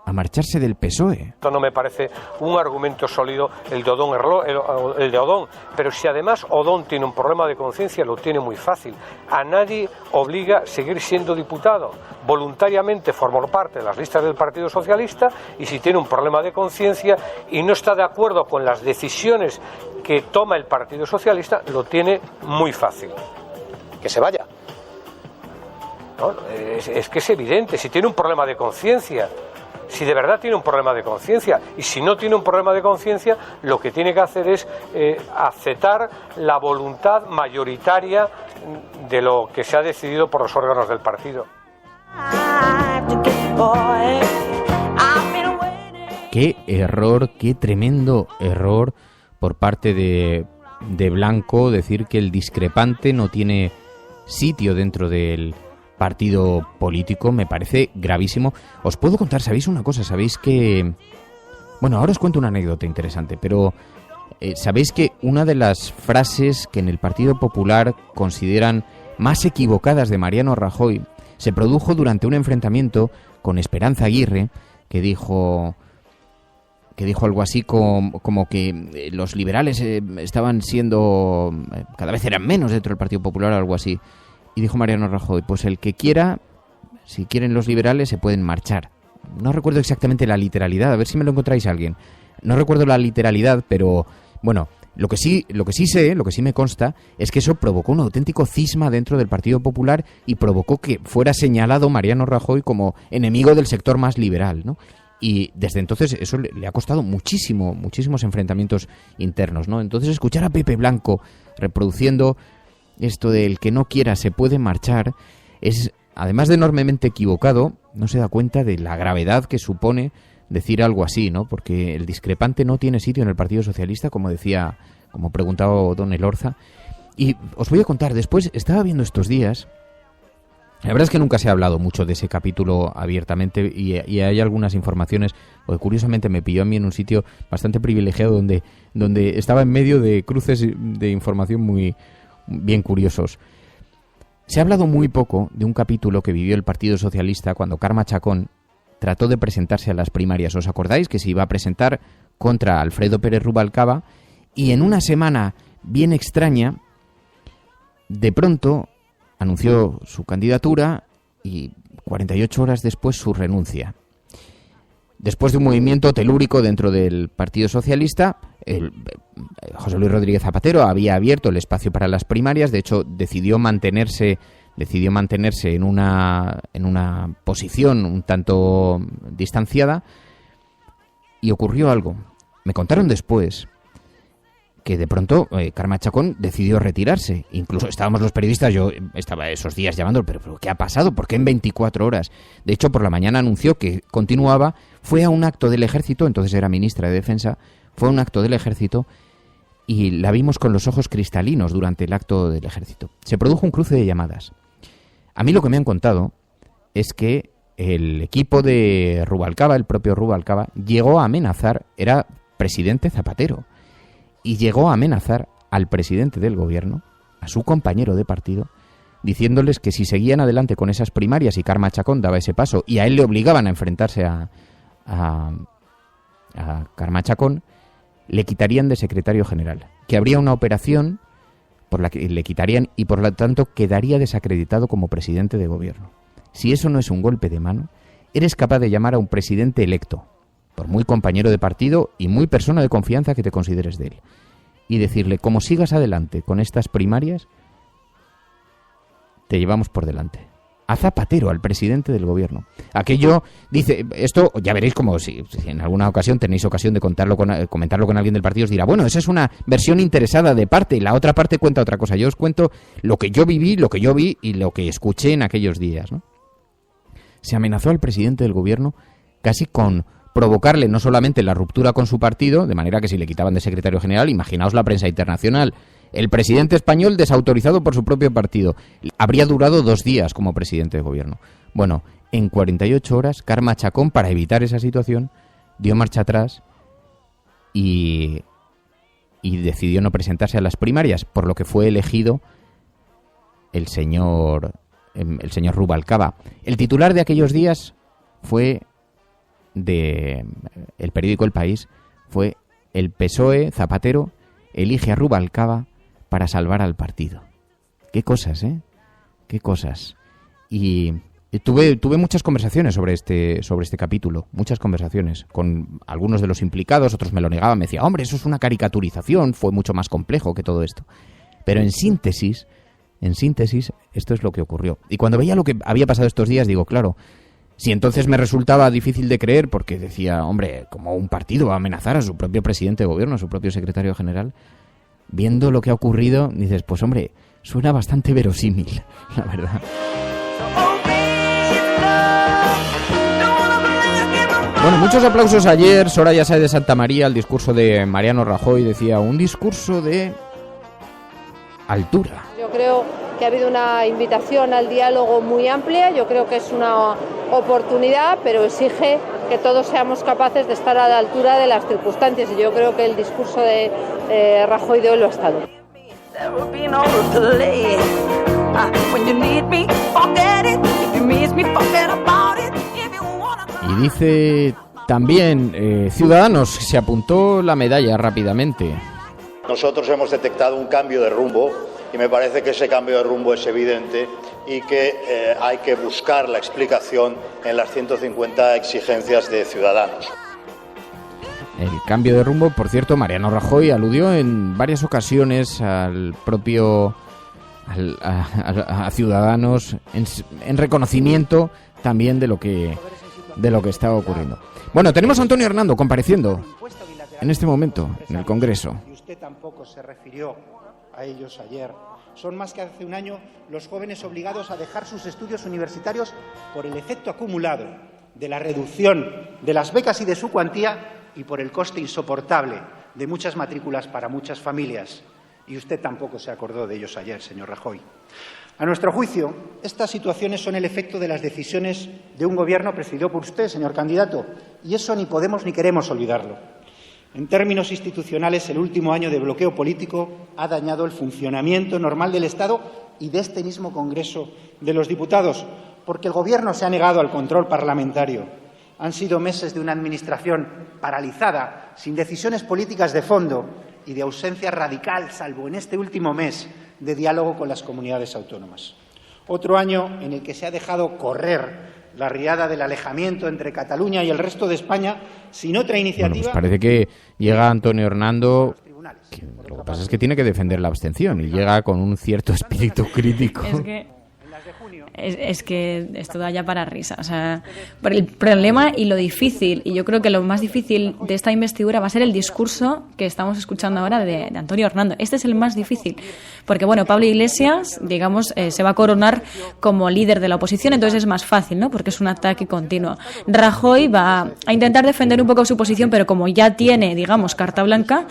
a marcharse del PSOE. Esto no me parece un argumento sólido el de Odón, pero si además Odón tiene un problema de conciencia, lo tiene muy fácil. A nadie obliga a seguir siendo diputado. Voluntariamente formó parte de las listas del Partido Socialista y si tiene un problema de conciencia y no está de acuerdo con las decisiones que toma el Partido Socialista, lo tiene muy fácil. Que se vaya. No, es que es evidente, si tiene un problema de conciencia, si de verdad tiene un problema de conciencia, y si no tiene un problema de conciencia, lo que tiene que hacer es aceptar la voluntad mayoritaria de lo que se ha decidido por los órganos del partido. Qué error, qué tremendo error por parte de Blanco decir que el discrepante no tiene sitio dentro del partido político. Me parece gravísimo. Os puedo contar, ¿sabéis una cosa? Sabéis que... Bueno, ahora os cuento una anécdota interesante, pero sabéis que una de las frases que en el Partido Popular consideran más equivocadas de Mariano Rajoy se produjo durante un enfrentamiento con Esperanza Aguirre, que dijo algo así como que los liberales estaban siendo... cada vez eran menos dentro del Partido Popular, algo así. Y dijo Mariano Rajoy, pues el que quiera, si quieren los liberales, se pueden marchar. No recuerdo exactamente la literalidad, a ver si me lo encontráis alguien. No recuerdo la literalidad, pero bueno, lo que sí sé, lo que sí me consta, es que eso provocó un auténtico cisma dentro del Partido Popular y provocó que fuera señalado Mariano Rajoy como enemigo del sector más liberal, ¿no? Y desde entonces eso le ha costado muchísimos enfrentamientos internos, ¿no? Entonces escuchar a Pepe Blanco reproduciendo esto del que no quiera se puede marchar, es, además de enormemente equivocado, no se da cuenta de la gravedad que supone decir algo así, ¿no? Porque el discrepante no tiene sitio en el Partido Socialista, como preguntaba don Elorza. Y os voy a contar, después estaba viendo estos días, la verdad es que nunca se ha hablado mucho de ese capítulo abiertamente y hay algunas informaciones, porque curiosamente me pilló a mí en un sitio bastante privilegiado donde estaba en medio de cruces de información muy bien curiosos. Se ha hablado muy poco de un capítulo que vivió el Partido Socialista cuando Carme Chacón trató de presentarse a las primarias. ¿Os acordáis que se iba a presentar contra Alfredo Pérez Rubalcaba? Y en una semana bien extraña, de pronto anunció su candidatura y 48 horas después su renuncia. Después de un movimiento telúrico dentro del Partido Socialista, José Luis Rodríguez Zapatero había abierto el espacio para las primarias. De hecho, decidió mantenerse en una posición un tanto distanciada, y ocurrió algo. Me contaron después que de pronto Carme Chacón decidió retirarse. Incluso estábamos los periodistas, yo estaba esos días llamando, pero ¿qué ha pasado? ¿Por qué en 24 horas? De hecho, por la mañana anunció que continuaba, fue a un acto del Ejército, entonces era ministra de Defensa, fue a un acto del Ejército y la vimos con los ojos cristalinos durante el acto del Ejército. Se produjo un cruce de llamadas. A mí lo que me han contado es que el equipo de Rubalcaba, el propio Rubalcaba, llegó a amenazar, era presidente Zapatero, y llegó a amenazar al presidente del gobierno, a su compañero de partido, diciéndoles que si seguían adelante con esas primarias y Carme Chacón daba ese paso y a él le obligaban a enfrentarse a Carme Chacón, le quitarían de secretario general, que habría una operación por la que le quitarían y por lo tanto quedaría desacreditado como presidente de gobierno. Si eso no es un golpe de mano, eres capaz de llamar a un presidente electo, por muy compañero de partido y muy persona de confianza que te consideres de él, y decirle, como sigas adelante con estas primarias, te llevamos por delante. A Zapatero, al presidente del gobierno. Aquello, dice, esto ya veréis como si en alguna ocasión tenéis ocasión de comentarlo con alguien del partido, os dirá, bueno, esa es una versión interesada de parte y la otra parte cuenta otra cosa. Yo os cuento lo que yo viví, lo que yo vi y lo que escuché en aquellos días, ¿no? Se amenazó al presidente del gobierno casi con provocarle no solamente la ruptura con su partido, de manera que si le quitaban de secretario general, imaginaos la prensa internacional, el presidente español desautorizado por su propio partido, habría durado 2 días como presidente de gobierno. Bueno, en 48 horas, Carme Chacón, para evitar esa situación, dio marcha atrás y decidió no presentarse a las primarias, por lo que fue elegido el señor Rubalcaba. El titular de aquellos días fue el periódico El País, fue: el PSOE Zapatero elige a Rubalcaba para salvar al partido. Qué cosas, ¿eh? Qué cosas. Y tuve muchas conversaciones sobre este capítulo, muchas conversaciones con algunos de los implicados, otros me lo negaban, me decían, hombre, eso es una caricaturización, fue mucho más complejo que todo esto. Pero en síntesis, esto es lo que ocurrió. Y cuando veía lo que había pasado estos días, digo, claro, si entonces me resultaba difícil de creer, porque decía, hombre, como un partido va a amenazar a su propio presidente de gobierno, a su propio secretario general, viendo lo que ha ocurrido, dices, pues hombre, suena bastante verosímil, la verdad. Bueno, muchos aplausos ayer. Soraya Sáez de Santa María, al discurso de Mariano Rajoy, decía, un discurso de altura. Yo creo que ha habido una invitación al diálogo muy amplia, yo creo que es una oportunidad, pero exige que todos seamos capaces de estar a la altura de las circunstancias, y yo creo que el discurso de Rajoy de hoy lo ha estado. Y dice también, Ciudadanos se apuntó la medalla rápidamente. Nosotros hemos detectado un cambio de rumbo y me parece que ese cambio de rumbo es evidente y que hay que buscar la explicación en las 150 exigencias de Ciudadanos. El cambio de rumbo, por cierto, Mariano Rajoy aludió en varias ocasiones al propio a Ciudadanos en reconocimiento también de lo que estaba ocurriendo. Bueno, tenemos a Antonio Hernando compareciendo en este momento en el Congreso. Y usted tampoco se refirió a ellos ayer. Son más que hace un año los jóvenes obligados a dejar sus estudios universitarios por el efecto acumulado de la reducción de las becas y de su cuantía y por el coste insoportable de muchas matrículas para muchas familias. Y usted tampoco se acordó de ellos ayer, señor Rajoy. A nuestro juicio, estas situaciones son el efecto de las decisiones de un Gobierno presidido por usted, señor candidato, y eso ni podemos ni queremos olvidarlo. En términos institucionales, el último año de bloqueo político ha dañado el funcionamiento normal del Estado y de este mismo Congreso de los Diputados, porque el Gobierno se ha negado al control parlamentario. Han sido meses de una Administración paralizada, sin decisiones políticas de fondo y de ausencia radical, salvo en este último mes, de diálogo con las comunidades autónomas. Otro año en el que se ha dejado correr la riada del alejamiento entre Cataluña y el resto de España sin otra iniciativa. Bueno, pues parece que llega Antonio Hernando, que lo que pasa es que tiene que defender la abstención y llega con un cierto espíritu crítico. Es que esto da ya para risa. O sea, por el problema y lo difícil, y yo creo que lo más difícil de esta investidura va a ser el discurso que estamos escuchando ahora de Antonio Hernando. Este es el más difícil, porque bueno, Pablo Iglesias, digamos, se va a coronar como líder de la oposición, entonces es más fácil, ¿no? Porque es un ataque continuo. Rajoy va a intentar defender un poco su posición, pero como ya tiene, digamos, carta blanca,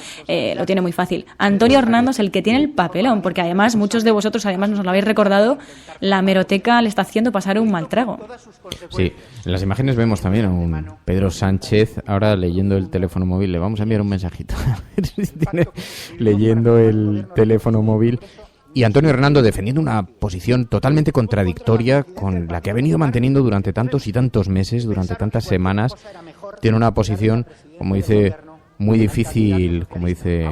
lo tiene muy fácil. Antonio Hernando es el que tiene el papelón, porque además muchos de vosotros, además nos lo habéis recordado, la hemeroteca le está haciendo pasar un mal trago. Sí, en las imágenes vemos también a un Pedro Sánchez ahora leyendo el teléfono móvil. Le vamos a enviar un mensajito leyendo el teléfono móvil. Y Antonio Hernando defendiendo una posición totalmente contradictoria con la que ha venido manteniendo durante tantos y tantos meses, durante tantas semanas. Tiene una posición, como dice, muy difícil, como dice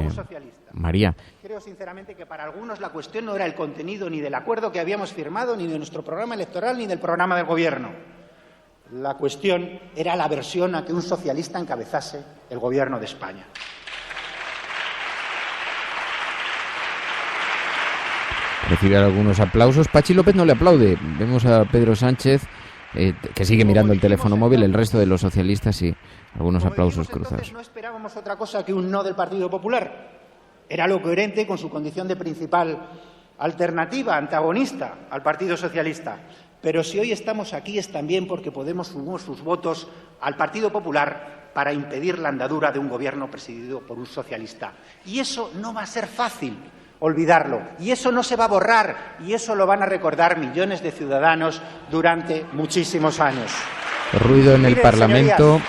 María. Creo sinceramente que para algunos la cuestión no era el contenido ni del acuerdo que habíamos firmado, ni de nuestro programa electoral, ni del programa del Gobierno. La cuestión era la aversión a que un socialista encabezase el Gobierno de España. Recibe algunos aplausos. Pachi López no le aplaude. Vemos a Pedro Sánchez, que sigue mirando el teléfono móvil, el resto de los socialistas sí, algunos aplausos cruzados. No esperábamos otra cosa que un no del Partido Popular. Era lo coherente con su condición de principal alternativa, antagonista al Partido Socialista. Pero si hoy estamos aquí es también porque Podemos sumó sus votos al Partido Popular para impedir la andadura de un Gobierno presidido por un socialista. Y eso no va a ser fácil olvidarlo. Y eso no se va a borrar. Y eso lo van a recordar millones de ciudadanos durante muchísimos años. Ruido en el Parlamento.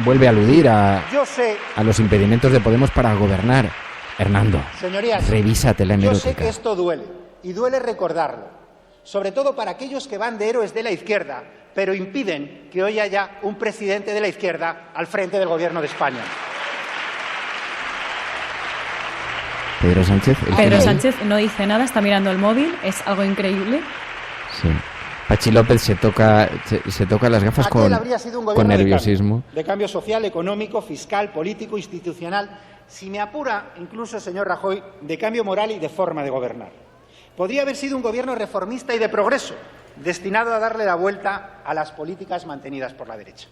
Vuelve a aludir a los impedimentos de Podemos para gobernar. Hernando, señorías, revísate la hemeroteca. Yo sé que esto duele, y duele recordarlo, sobre todo para aquellos que van de héroes de la izquierda, pero impiden que hoy haya un presidente de la izquierda al frente del Gobierno de España. Pedro Sánchez. Pedro Sánchez no dice nada, está mirando el móvil, es algo increíble. Sí. Pachi López se toca las gafas con nerviosismo. De cambio social, económico, fiscal, político, institucional, si me apura, incluso, señor Rajoy, de cambio moral y de forma de gobernar. Podría haber sido un gobierno reformista y de progreso, destinado a darle la vuelta a las políticas mantenidas por la derecha.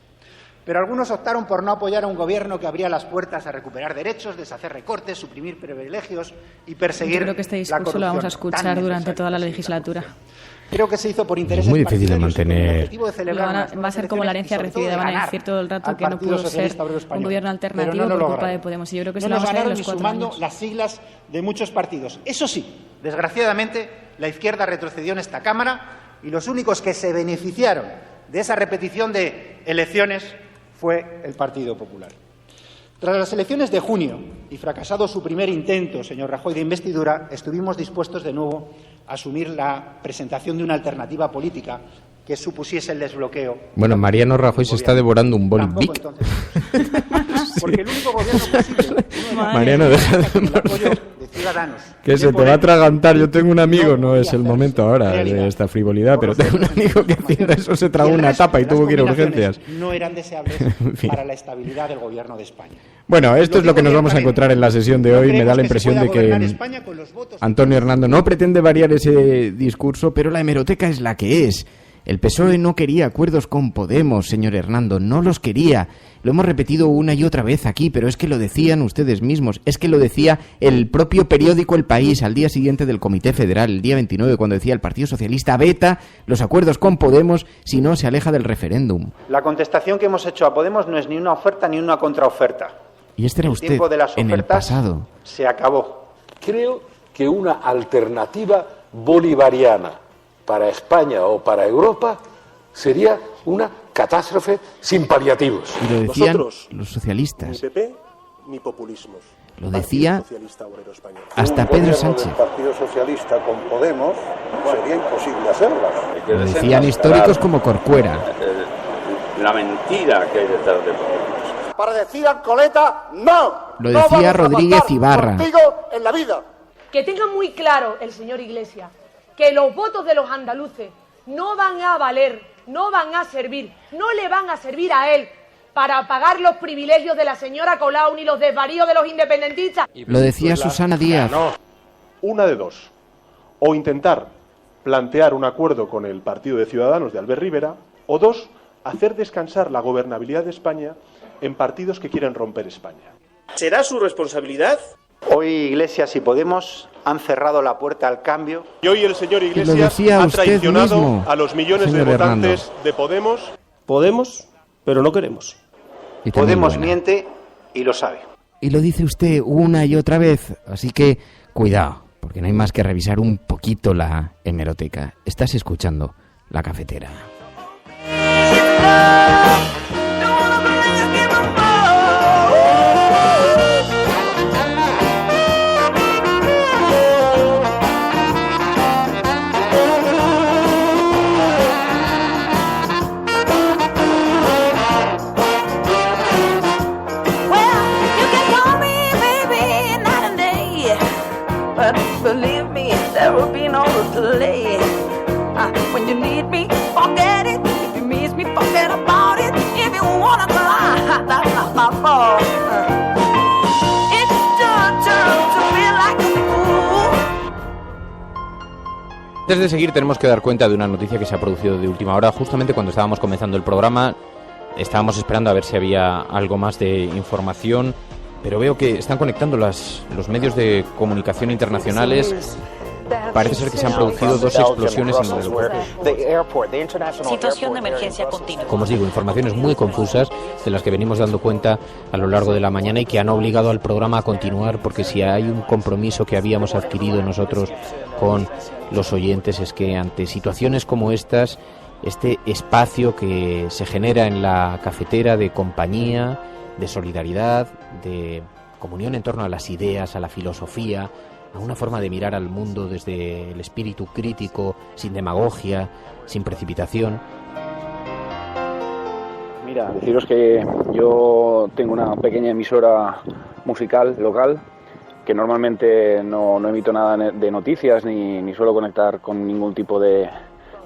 Pero algunos optaron por no apoyar a un gobierno que abría las puertas a recuperar derechos, deshacer recortes, suprimir privilegios y perseguir la corrupción. Yo creo que este discurso lo vamos a escuchar durante toda la legislatura. Creo que se hizo por intereses muy difícil de mantener. Va a ser como la herencia recibida, van a decir todo el rato que no pudo ser un gobierno alternativo por culpa de Podemos. Y yo creo que se lo vamos a ver en los 4 años. Las siglas de muchos partidos. Eso sí, desgraciadamente, la izquierda retrocedió en esta Cámara y los únicos que se beneficiaron de esa repetición de elecciones fue el Partido Popular. Tras las elecciones de junio y fracasado su primer intento, señor Rajoy, de investidura, estuvimos dispuestos de nuevo a asumir la presentación de una alternativa política que supusiese el desbloqueo. Bueno, Mariano Rajoy se está devorando un boli Bic. Porque el único gobierno posible... Mariano, deja de ciudadanos. Que se te va a atragantar. Yo tengo un amigo, no es el momento ahora de esta frivolidad, pero tengo un amigo que haciendo eso se tragó una tapa y tuvo que ir a urgencias. No eran deseables para la estabilidad del gobierno de España. Bueno, esto es lo que nos vamos a encontrar en la sesión de hoy. Me da la impresión de que Antonio Hernando no pretende variar ese discurso, pero la hemeroteca es la que es. El PSOE no quería acuerdos con Podemos, señor Hernando, no los quería. Lo hemos repetido una y otra vez aquí, pero es que lo decían ustedes mismos, es que lo decía el propio periódico El País al día siguiente del Comité Federal, el día 29, cuando decía el Partido Socialista veta los acuerdos con Podemos si no se aleja del referéndum. La contestación que hemos hecho a Podemos no es ni una oferta ni una contraoferta. Y este era usted en el pasado. Se acabó. Creo que una alternativa bolivariana para España o para Europa sería una catástrofe sin paliativos. Y lo decían los socialistas. Ni PP ni populismos. Lo decía hasta Pedro Sánchez. El Partido Socialista con Podemos sería imposible hacerlo. Lo decían históricos como Corcuera. La mentira que hay detrás de Podemos. Para decir al coleta, no. Lo decía Rodríguez Ibarra. Contigo en la vida. Que tenga muy claro el señor Iglesias que los votos de los andaluces no van a valer, no van a servir, no le van a servir a él para pagar los privilegios de la señora Colau ni los desvaríos de los independentistas. Lo decía Susana Díaz. No, una de dos. O intentar plantear un acuerdo con el Partido de Ciudadanos de Albert Rivera, o dos, hacer descansar la gobernabilidad de España en partidos que quieren romper España. ¿Será su responsabilidad? Hoy Iglesias y Podemos han cerrado la puerta al cambio. Y hoy el señor Iglesias ha traicionado a los millones de votantes de Podemos. Podemos, pero no queremos. Podemos miente y lo sabe. Y lo dice usted una y otra vez, así que cuidado, porque no hay más que revisar un poquito la hemeroteca. Estás escuchando La Cafetera. Believe me, there will be no delay. When you need me, forget it. If you miss me, forget about it. If you wanna cry, that's not my fault. It's your turn to feel like a fool. Antes de seguir, tenemos que dar cuenta de una noticia que se ha producido de última hora. Justamente cuando estábamos comenzando el programa, estábamos esperando a ver si había algo más de información. Pero veo que están conectando los medios de comunicación internacionales. Parece ser que se han producido 2 explosiones en el aeropuerto. Situación de emergencia continua. Como os digo, informaciones muy confusas de las que venimos dando cuenta a lo largo de la mañana y que han obligado al programa a continuar, porque si hay un compromiso que habíamos adquirido nosotros con los oyentes es que ante situaciones como estas, este espacio que se genera en la cafetera de compañía, de solidaridad, de comunión en torno a las ideas, a la filosofía, a una forma de mirar al mundo desde el espíritu crítico, sin demagogia, sin precipitación. Mira, deciros que yo tengo una pequeña emisora musical local que normalmente no emito nada de noticias ni suelo conectar con ningún tipo de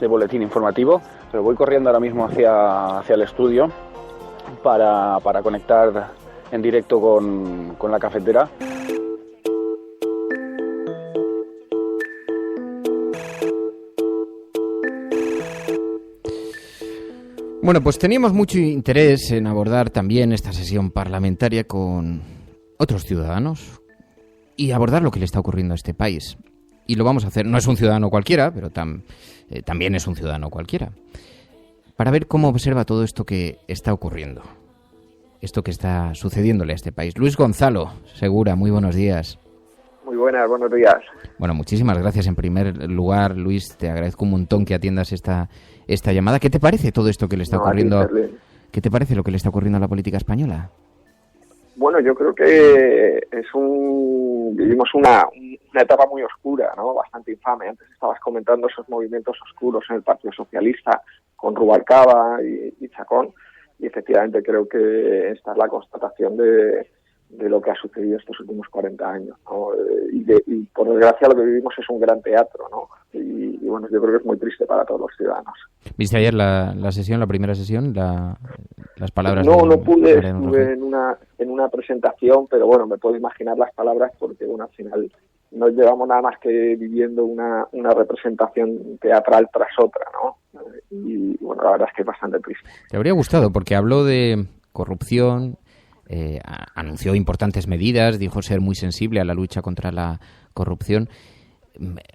boletín informativo, pero voy corriendo ahora mismo hacia el estudio para conectar en directo con la cafetera. Bueno, pues teníamos mucho interés en abordar también esta sesión parlamentaria con otros ciudadanos y abordar lo que le está ocurriendo a este país. Y lo vamos a hacer, no es un ciudadano cualquiera, pero también es un ciudadano cualquiera, para ver cómo observa todo esto que está ocurriendo, esto que está sucediéndole a este país. Luis Gonzalo Segura, muy buenos días. Muy buenos días. Bueno, muchísimas gracias en primer lugar, Luis, te agradezco un montón que atiendas esta llamada. ¿Qué te parece todo esto que le está ocurriendo? ¿Qué te parece lo que le está ocurriendo a la política española? Bueno, yo creo que vivimos una etapa muy oscura, ¿no? Bastante infame. Antes estabas comentando esos movimientos oscuros en el Partido Socialista con Rubalcaba y Chacón, y efectivamente creo que esta es la constatación de lo que ha sucedido estos últimos 40 años, ¿no? Y por desgracia lo que vivimos es un gran teatro, ¿no? Y bueno, yo creo que es muy triste para todos los ciudadanos. ¿Viste ayer la primera sesión, las palabras? No pude, estuve en una presentación, pero bueno, me puedo imaginar las palabras porque bueno, al final no llevamos nada más que viviendo una representación teatral tras otra, ¿no? Y bueno, la verdad es que es bastante triste. Te habría gustado, porque habló de corrupción, anunció importantes medidas, dijo ser muy sensible a la lucha contra la corrupción.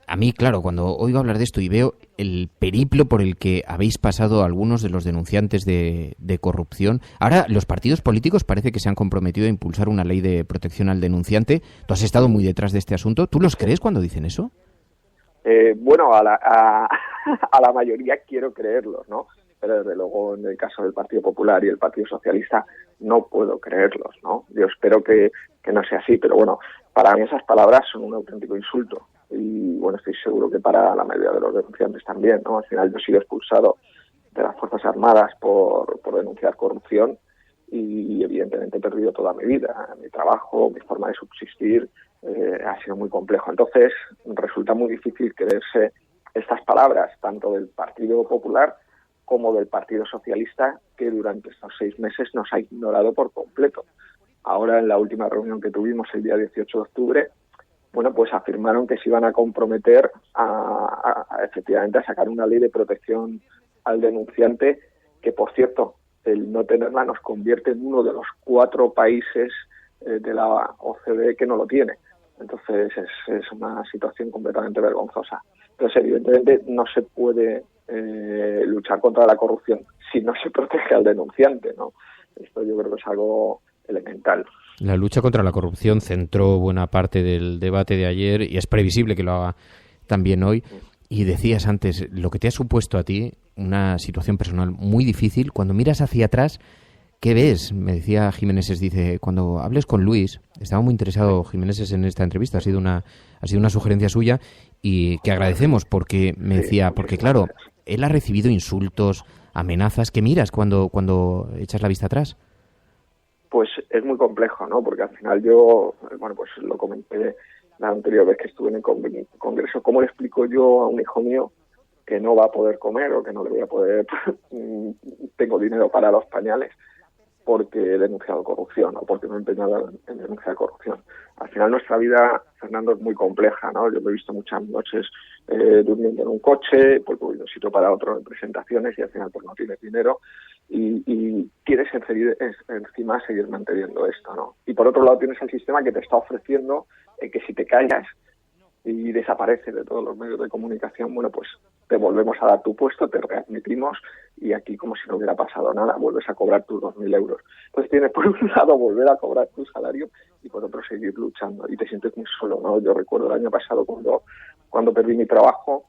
A mí, claro, cuando oigo hablar de esto y veo el periplo por el que habéis pasado algunos de los denunciantes de corrupción, ahora los partidos políticos parece que se han comprometido a impulsar una ley de protección al denunciante. Tú has estado muy detrás de este asunto. ¿Tú los crees cuando dicen eso? Bueno, a la mayoría quiero creerlos, ¿no? Pero desde luego en el caso del Partido Popular y el Partido Socialista no puedo creerlos, ¿no? Yo espero que no sea así, pero bueno, para mí esas palabras son un auténtico insulto. Y bueno, estoy seguro que para la mayoría de los denunciantes también, ¿no? Al final yo he sido expulsado de las Fuerzas Armadas por denunciar corrupción y evidentemente he perdido toda mi vida, mi trabajo, mi forma de subsistir, ha sido muy complejo. Entonces resulta muy difícil creerse estas palabras, tanto del Partido Popular como del Partido Socialista, que durante estos 6 meses nos ha ignorado por completo. Ahora, en la última reunión que tuvimos el día 18 de octubre, bueno, pues afirmaron que se iban a comprometer efectivamente a sacar una ley de protección al denunciante, que por cierto, el no tenerla nos convierte en uno de los 4 países de la OCDE que no lo tiene. Entonces es una situación completamente vergonzosa. Entonces, evidentemente, no se puede luchar contra la corrupción si no se protege al denunciante, ¿no? Esto yo creo que es algo elemental. La lucha contra la corrupción centró buena parte del debate de ayer y es previsible que lo haga también hoy. Y decías antes, lo que te ha supuesto a ti una situación personal muy difícil. Cuando miras hacia atrás, ¿qué ves? Me decía Jiménez, dice, cuando hables con Luis, estaba muy interesado Jiménez en esta entrevista, ha sido una sugerencia suya y que agradecemos, porque me decía, porque claro, él ha recibido insultos, amenazas. ¿Qué miras cuando echas la vista atrás? Pues es muy complejo, ¿no? Porque al final yo, bueno, pues lo comenté la anterior vez que estuve en el Congreso. ¿Cómo le explico yo a un hijo mío que no va a poder comer o que no le voy a poder, tengo dinero para los pañales porque he denunciado corrupción o porque me he empeñado en denunciar corrupción? Al final nuestra vida, Fernando, es muy compleja, ¿no? Yo me he visto muchas noches durmiendo en un coche, porque voy de un sitio para otro en presentaciones y al final pues no tienes dinero y quieres encima seguir manteniendo esto, ¿no? Y por otro lado tienes el sistema que te está ofreciendo que si te callas y desapareces de todos los medios de comunicación, bueno, pues te volvemos a dar tu puesto, te readmitimos y aquí como si no hubiera pasado nada, vuelves a cobrar tus 2.000 euros. Entonces tienes por un lado volver a cobrar tu salario y por otro seguir luchando y te sientes muy solo, ¿no? Yo recuerdo el año pasado cuando perdí mi trabajo,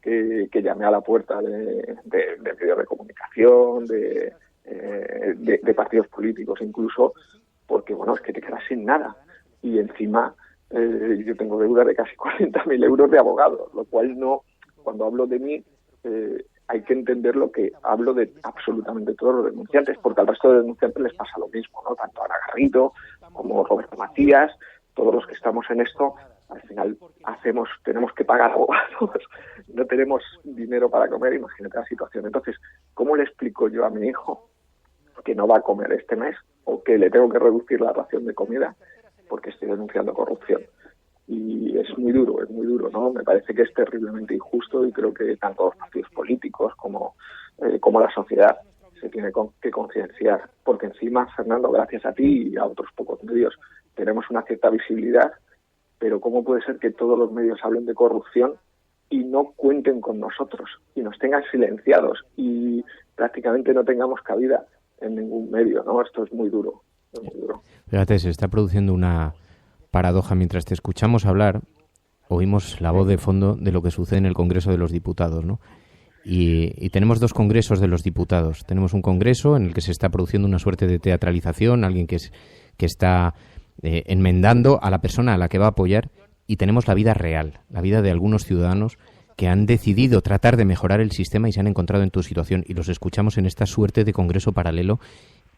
que llamé a la puerta de medios de comunicación, de partidos políticos incluso, porque bueno, es que te quedas sin nada y encima yo tengo deuda de casi 40.000 euros de abogado, lo cual no, cuando hablo de mí hay que entender lo que hablo de absolutamente todos los denunciantes, porque al resto de denunciantes les pasa lo mismo, ¿no? Tanto a Ana Garrido como Roberto Matías, todos los que estamos en esto, al final tenemos que pagar abogados, no tenemos dinero para comer, imagínate la situación. Entonces, ¿cómo le explico yo a mi hijo que no va a comer este mes o que le tengo que reducir la ración de comida porque estoy denunciando corrupción? Y es muy duro, ¿no? Me parece que es terriblemente injusto y creo que tanto los partidos políticos como la sociedad se tiene que concienciar, porque encima, Fernando, gracias a ti y a otros pocos medios, tenemos una cierta visibilidad, pero ¿cómo puede ser que todos los medios hablen de corrupción y no cuenten con nosotros y nos tengan silenciados y prácticamente no tengamos cabida en ningún medio, ¿no? Esto es muy duro, muy duro. Fíjate, se está produciendo una paradoja. Mientras te escuchamos hablar, oímos la voz de fondo de lo que sucede en el Congreso de los Diputados, ¿no? Y tenemos 2 congresos de los diputados. Tenemos un congreso en el que se está produciendo una suerte de teatralización, alguien que está enmendando a la persona a la que va a apoyar, y tenemos la vida real, la vida de algunos ciudadanos que han decidido tratar de mejorar el sistema y se han encontrado en tu situación, y los escuchamos en esta suerte de congreso paralelo.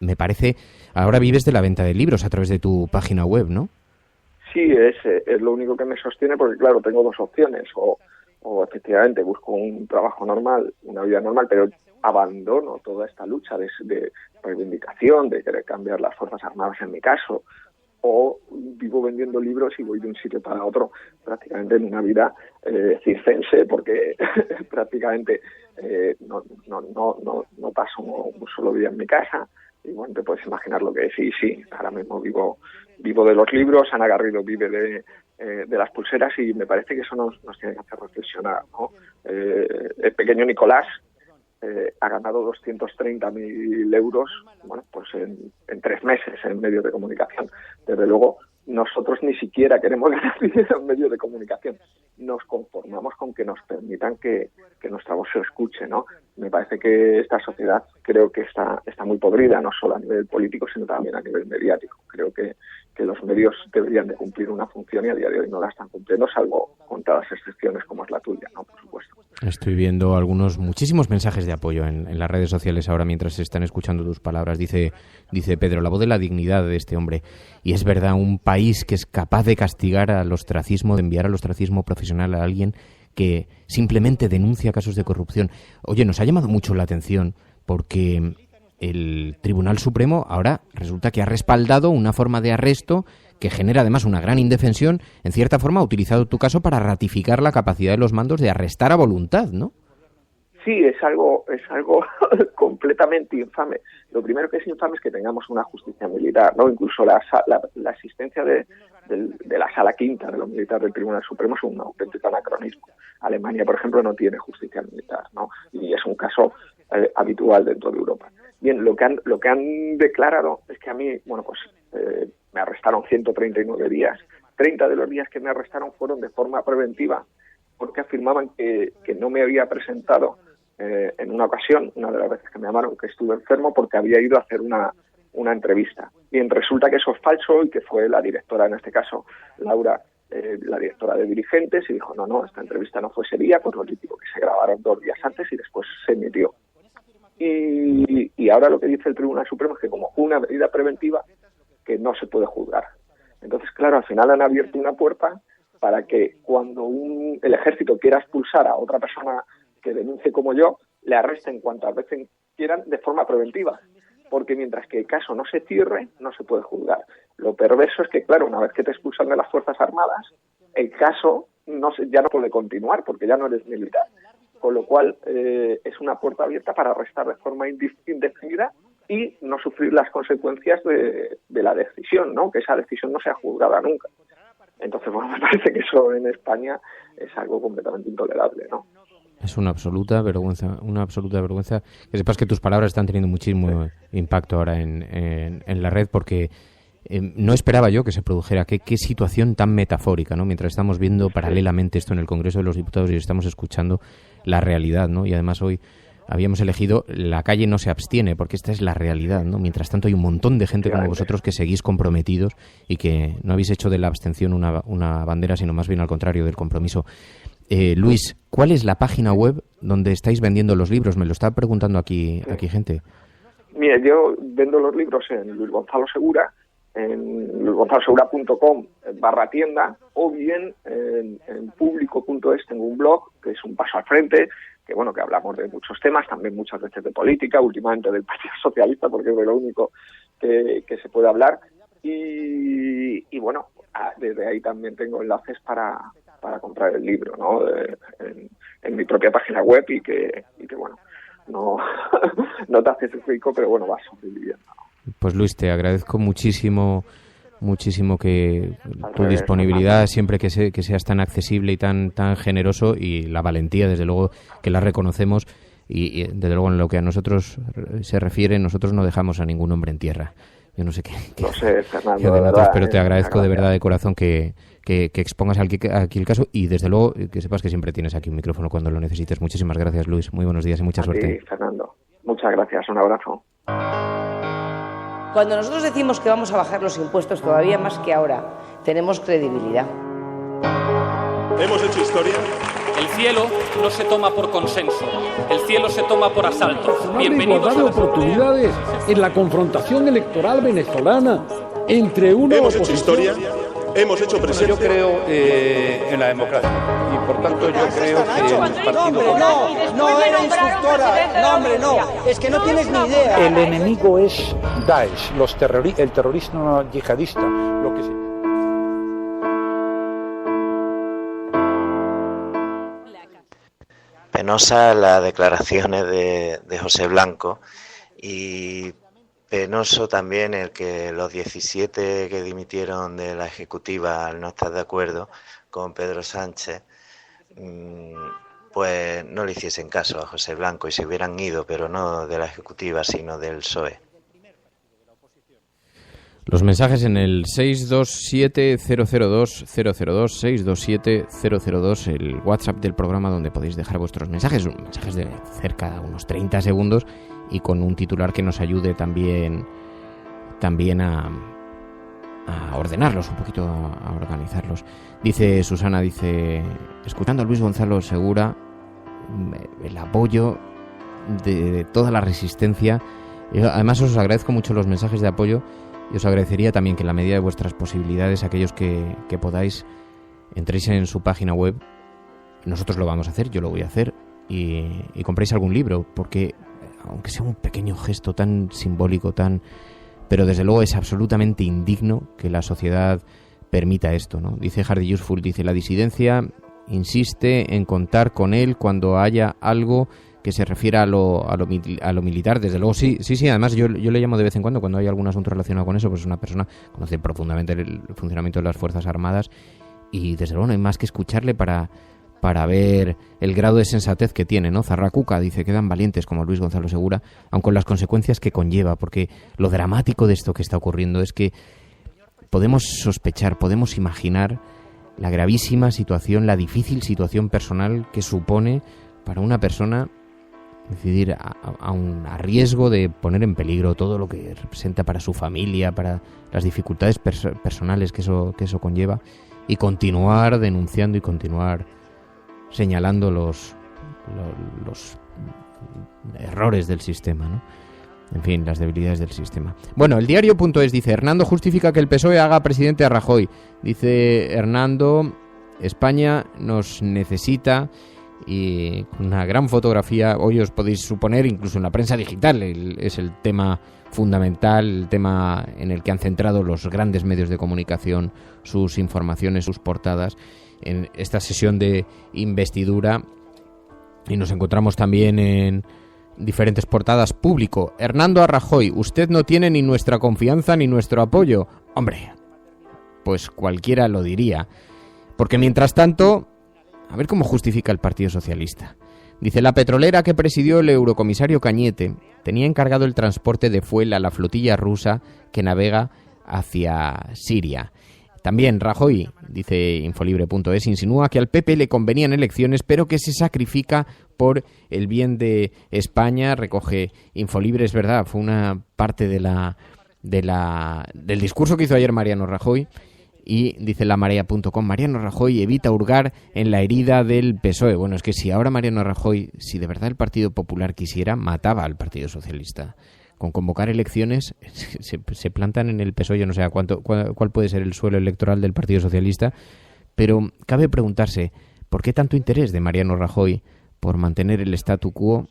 Me parece, ahora vives de la venta de libros a través de tu página web, ¿no? Sí, es lo único que me sostiene, porque claro, tengo 2 opciones, o efectivamente busco un trabajo normal, una vida normal, pero abandono toda esta lucha de reivindicación, de querer cambiar las Fuerzas Armadas en mi caso, o vivo vendiendo libros y voy de un sitio para otro prácticamente en una vida circense, porque prácticamente no paso un solo día en mi casa. Y bueno, te puedes imaginar lo que es. Y sí, ahora mismo vivo de los libros. Ana Garrido vive de las pulseras, y me parece que eso nos tiene que hacer reflexionar, ¿no? El pequeño Nicolás ha ganado 230.000 euros, bueno, pues en 3 meses en medios de comunicación. Desde luego, nosotros ni siquiera queremos ganar dinero en medios de comunicación. Nos conformamos con que nos permitan que nuestra voz se escuche, ¿no? Me parece que esta sociedad creo que está muy podrida, no solo a nivel político, sino también a nivel mediático. Creo que los medios deberían de cumplir una función y a día de hoy no la están cumpliendo, salvo contadas excepciones como es la tuya, ¿no? Por supuesto. Estoy viendo muchísimos mensajes de apoyo en las redes sociales ahora mientras se están escuchando tus palabras. Dice Pedro, la voz de la dignidad de este hombre. Y es verdad, un país que es capaz de castigar al ostracismo, de enviar al ostracismo profesional a alguien que simplemente denuncia casos de corrupción. Oye, nos ha llamado mucho la atención porque el Tribunal Supremo ahora resulta que ha respaldado una forma de arresto que genera además una gran indefensión. En cierta forma ha utilizado tu caso para ratificar la capacidad de los mandos de arrestar a voluntad, ¿no? Sí, es algo completamente infame. Lo primero que es infame es que tengamos una justicia militar, ¿no? Incluso la asistencia de la Sala Quinta de los militares del Tribunal Supremo es un auténtico anacronismo. Alemania, por ejemplo, no tiene justicia militar, ¿no? Y es un caso habitual dentro de Europa. Bien, lo que han declarado es que a mí, bueno, pues me arrestaron 139 días. 30 de los días que me arrestaron fueron de forma preventiva, porque afirmaban que no me había presentado en una ocasión, una de las veces que me llamaron, que estuve enfermo porque había ido a hacer una entrevista. Bien, resulta que eso es falso y que fue la directora, en este caso, Laura, la directora de Dirigentes, y dijo, no, esta entrevista no fue ese día, pues lo típico, que se grabaron 2 días antes y después se emitió. Y ahora lo que dice el Tribunal Supremo es que como una medida preventiva, que no se puede juzgar. Entonces, claro, al final han abierto una puerta para que cuando el ejército quiera expulsar a otra persona que denuncie como yo, le arresten cuantas veces quieran de forma preventiva. Porque mientras que el caso no se cierre, no se puede juzgar. Lo perverso es que, claro, una vez que te expulsan de las Fuerzas Armadas, el caso ya no puede continuar porque ya no eres militar. Con lo cual, es una puerta abierta para arrestar de forma indefinida y no sufrir las consecuencias de la decisión, ¿no? Que esa decisión no sea juzgada nunca. Entonces, bueno, me parece que eso en España es algo completamente intolerable, ¿no? Es una absoluta vergüenza. Que sepas que tus palabras están teniendo muchísimo impacto ahora en la red, porque no esperaba yo que se produjera. Qué situación tan metafórica, ¿no? Mientras estamos viendo paralelamente esto en el Congreso de los Diputados y estamos escuchando la realidad, ¿no? Y además hoy habíamos elegido la calle no se abstiene, porque esta es la realidad, ¿no? Mientras tanto hay un montón de gente como vosotros que seguís comprometidos y que no habéis hecho de la abstención una bandera, sino más bien al contrario, del compromiso. Luis, ¿cuál es la página web donde estáis vendiendo los libros? Me lo está preguntando aquí gente. Mira, yo vendo los libros en Luis Gonzalo Segura, en luisgonzalosegura.com/tienda, o bien en público.es tengo un blog que es un paso al frente, que bueno, que hablamos de muchos temas, también muchas veces de política, últimamente del Partido Socialista, porque es de lo único que se puede hablar, y bueno, desde ahí también tengo enlaces para comprar el libro, ¿no? En mi propia página web, y que bueno, no te haces rico, pero bueno, vas sobreviviendo. Pues Luis, te agradezco muchísimo que tu disponibilidad, siempre que seas tan accesible y tan generoso, y la valentía, desde luego, que la reconocemos, y desde luego en lo que a nosotros se refiere, nosotros no dejamos a ningún hombre en tierra. Yo no sé qué. No sé, Fernando, de verdad, pero te agradezco de verdad, de corazón, que expongas aquí el caso, y desde luego que sepas que siempre tienes aquí un micrófono cuando lo necesites. Muchísimas gracias, Luis. Muy buenos días y mucha suerte. Sí, Fernando. Muchas gracias. Un abrazo. Cuando nosotros decimos que vamos a bajar los impuestos todavía más que ahora, tenemos credibilidad. Hemos hecho historia. El cielo no se toma por consenso, el cielo se toma por asalto. Bienvenidos a las oportunidades en la confrontación electoral venezolana entre una Hemos hecho historia, hemos hecho presencia. Yo creo en la democracia. Por tanto, yo creo que el partido... No era instructora. No, hombre, no. Es que no tienes ni idea. El enemigo es Daesh, el terrorismo yihadista, lo que se... Penosa las declaraciones de José Blanco y penoso también el que los 17 que dimitieron de la Ejecutiva al no estar de acuerdo con Pedro Sánchez, pues no le hiciesen caso a José Blanco y se hubieran ido, pero no de la Ejecutiva, sino del PSOE. Los mensajes en el 627-002-002, 627-002, el WhatsApp del programa donde podéis dejar vuestros mensajes de cerca de unos 30 segundos y con un titular que nos ayude también a ordenarlos, un poquito a organizarlos. Dice Susana, escuchando a Luis Gonzalo Segura, el apoyo de toda la resistencia. Además os agradezco mucho los mensajes de apoyo. Y os agradecería también que en la medida de vuestras posibilidades, aquellos que podáis, entréis en su página web. Nosotros lo vamos a hacer, yo lo voy a hacer, y compréis algún libro, porque aunque sea un pequeño gesto tan simbólico, pero desde luego es absolutamente indigno que la sociedad permita esto, ¿no? Dice Hardy Useful, la disidencia insiste en contar con él cuando haya algo que se refiere a lo militar. Desde luego sí, además yo le llamo de vez en cuando hay algún asunto relacionado con eso, pues es una persona que conoce profundamente el funcionamiento de las Fuerzas Armadas y desde luego no hay más que escucharle para ver el grado de sensatez que tiene, ¿no? Zarracuca dice, quedan valientes como Luis Gonzalo Segura, aun con las consecuencias que conlleva, porque lo dramático de esto que está ocurriendo es que podemos sospechar, podemos imaginar la gravísima situación, la difícil situación personal que supone para una persona decidir a riesgo de poner en peligro todo lo que representa para su familia, para las dificultades personales que eso conlleva, y continuar denunciando y continuar señalando los errores del sistema, ¿no? En fin, las debilidades del sistema. Bueno, el diario.es dice, Hernando justifica que el PSOE haga presidente a Rajoy. Dice Hernando, España nos necesita, y con una gran fotografía. Hoy os podéis suponer, incluso en la prensa digital, es el tema fundamental, el tema en el que han centrado los grandes medios de comunicación sus informaciones, sus portadas en esta sesión de investidura, y nos encontramos también en diferentes portadas. Público, Hernando a Rajoy, usted no tiene ni nuestra confianza ni nuestro apoyo. Hombre, pues cualquiera lo diría, porque mientras tanto, a ver cómo justifica el Partido Socialista. Dice, la petrolera que presidió el eurocomisario Cañete tenía encargado el transporte de fuel a la flotilla rusa que navega hacia Siria. También Rajoy, dice Infolibre.es, insinúa que al PP le convenían elecciones, pero que se sacrifica por el bien de España. Recoge Infolibre, es verdad, fue una parte del discurso que hizo ayer Mariano Rajoy. Y dice lamarea.com, Mariano Rajoy evita hurgar en la herida del PSOE. Bueno, es que si ahora Mariano Rajoy, si de verdad el Partido Popular quisiera, mataba al Partido Socialista. Con convocar elecciones se plantan en el PSOE, yo no sé cuál puede ser el suelo electoral del Partido Socialista, pero cabe preguntarse, ¿por qué tanto interés de Mariano Rajoy por mantener el statu quo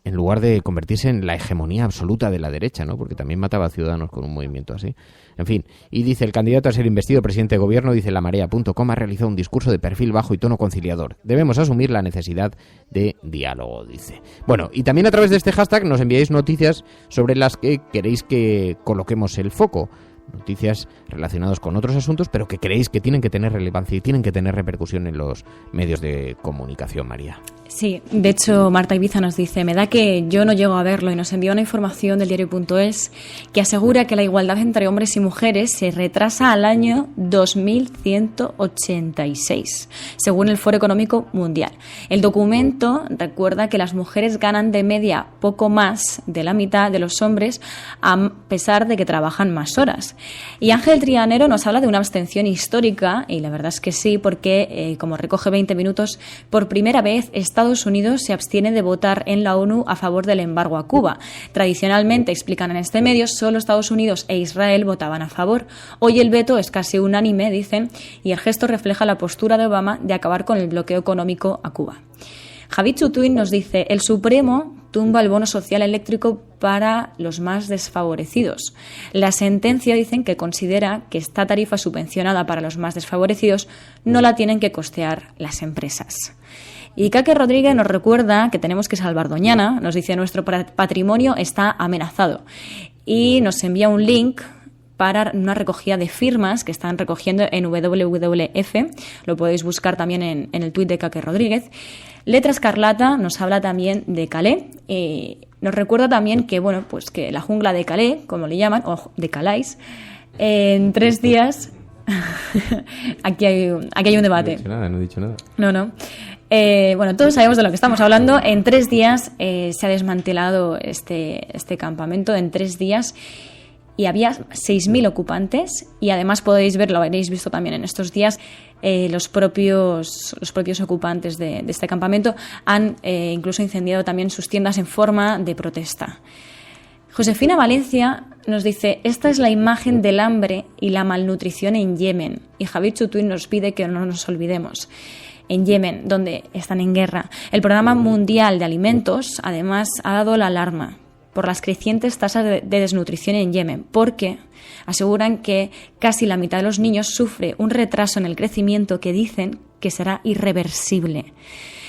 en lugar de convertirse en la hegemonía absoluta de la derecha, ¿no? Porque también mataba a Ciudadanos con un movimiento así. En fin, y dice, el candidato a ser investido presidente de gobierno, dice lamarea.com, ha realizado un discurso de perfil bajo y tono conciliador. Debemos asumir la necesidad de diálogo, dice. Bueno, y también a través de este hashtag nos enviáis noticias sobre las que queréis que coloquemos el foco. Noticias relacionadas con otros asuntos, pero que creéis que tienen que tener relevancia y tienen que tener repercusión en los medios de comunicación, María. Sí, de hecho Marta Ibiza nos dice, me da que yo no llego a verlo, y nos envía una información del diario.es que asegura que la igualdad entre hombres y mujeres se retrasa al año 2186, según el Foro Económico Mundial. El documento recuerda que las mujeres ganan de media poco más de la mitad de los hombres, a pesar de que trabajan más horas. más. Y Ángel Trianero nos habla de una abstención histórica, y la verdad es que sí, porque, como recoge 20 minutos, por primera vez Estados Unidos se abstiene de votar en la ONU a favor del embargo a Cuba. Tradicionalmente, explican en este medio, solo Estados Unidos e Israel votaban a favor. Hoy el veto es casi unánime, dicen, y el gesto refleja la postura de Obama de acabar con el bloqueo económico a Cuba. Javi Chutuin nos dice: el Supremo tumba el bono social eléctrico para los más desfavorecidos. La sentencia, dicen, que considera que esta tarifa subvencionada para los más desfavorecidos no la tienen que costear las empresas. Y Kake Rodríguez nos recuerda que tenemos que salvar Doñana, nos dice: nuestro patrimonio está amenazado, y nos envía un link para una recogida de firmas que están recogiendo en WWF, lo podéis buscar también en el tuit de Kake Rodríguez. Letra Escarlata nos habla también de Calais, nos recuerda también que, bueno, pues que la jungla de Calais, como le llaman, o de Calais, en 3 días... aquí hay un debate. No he dicho nada. No. Bueno, todos sabemos de lo que estamos hablando. En 3 días se ha desmantelado este campamento, en 3 días, y había 6.000 ocupantes, y además podéis ver, lo habréis visto también en estos días, los propios ocupantes de este campamento han incluso incendiado también sus tiendas en forma de protesta. Josefina Valencia nos dice: esta es la imagen del hambre y la malnutrición en Yemen. Y Javier Chutuin nos pide que no nos olvidemos. En Yemen, donde están en guerra, el Programa Mundial de Alimentos además ha dado la alarma por las crecientes tasas de desnutrición en Yemen, porque aseguran que casi la mitad de los niños sufre un retraso en el crecimiento que dicen que será irreversible.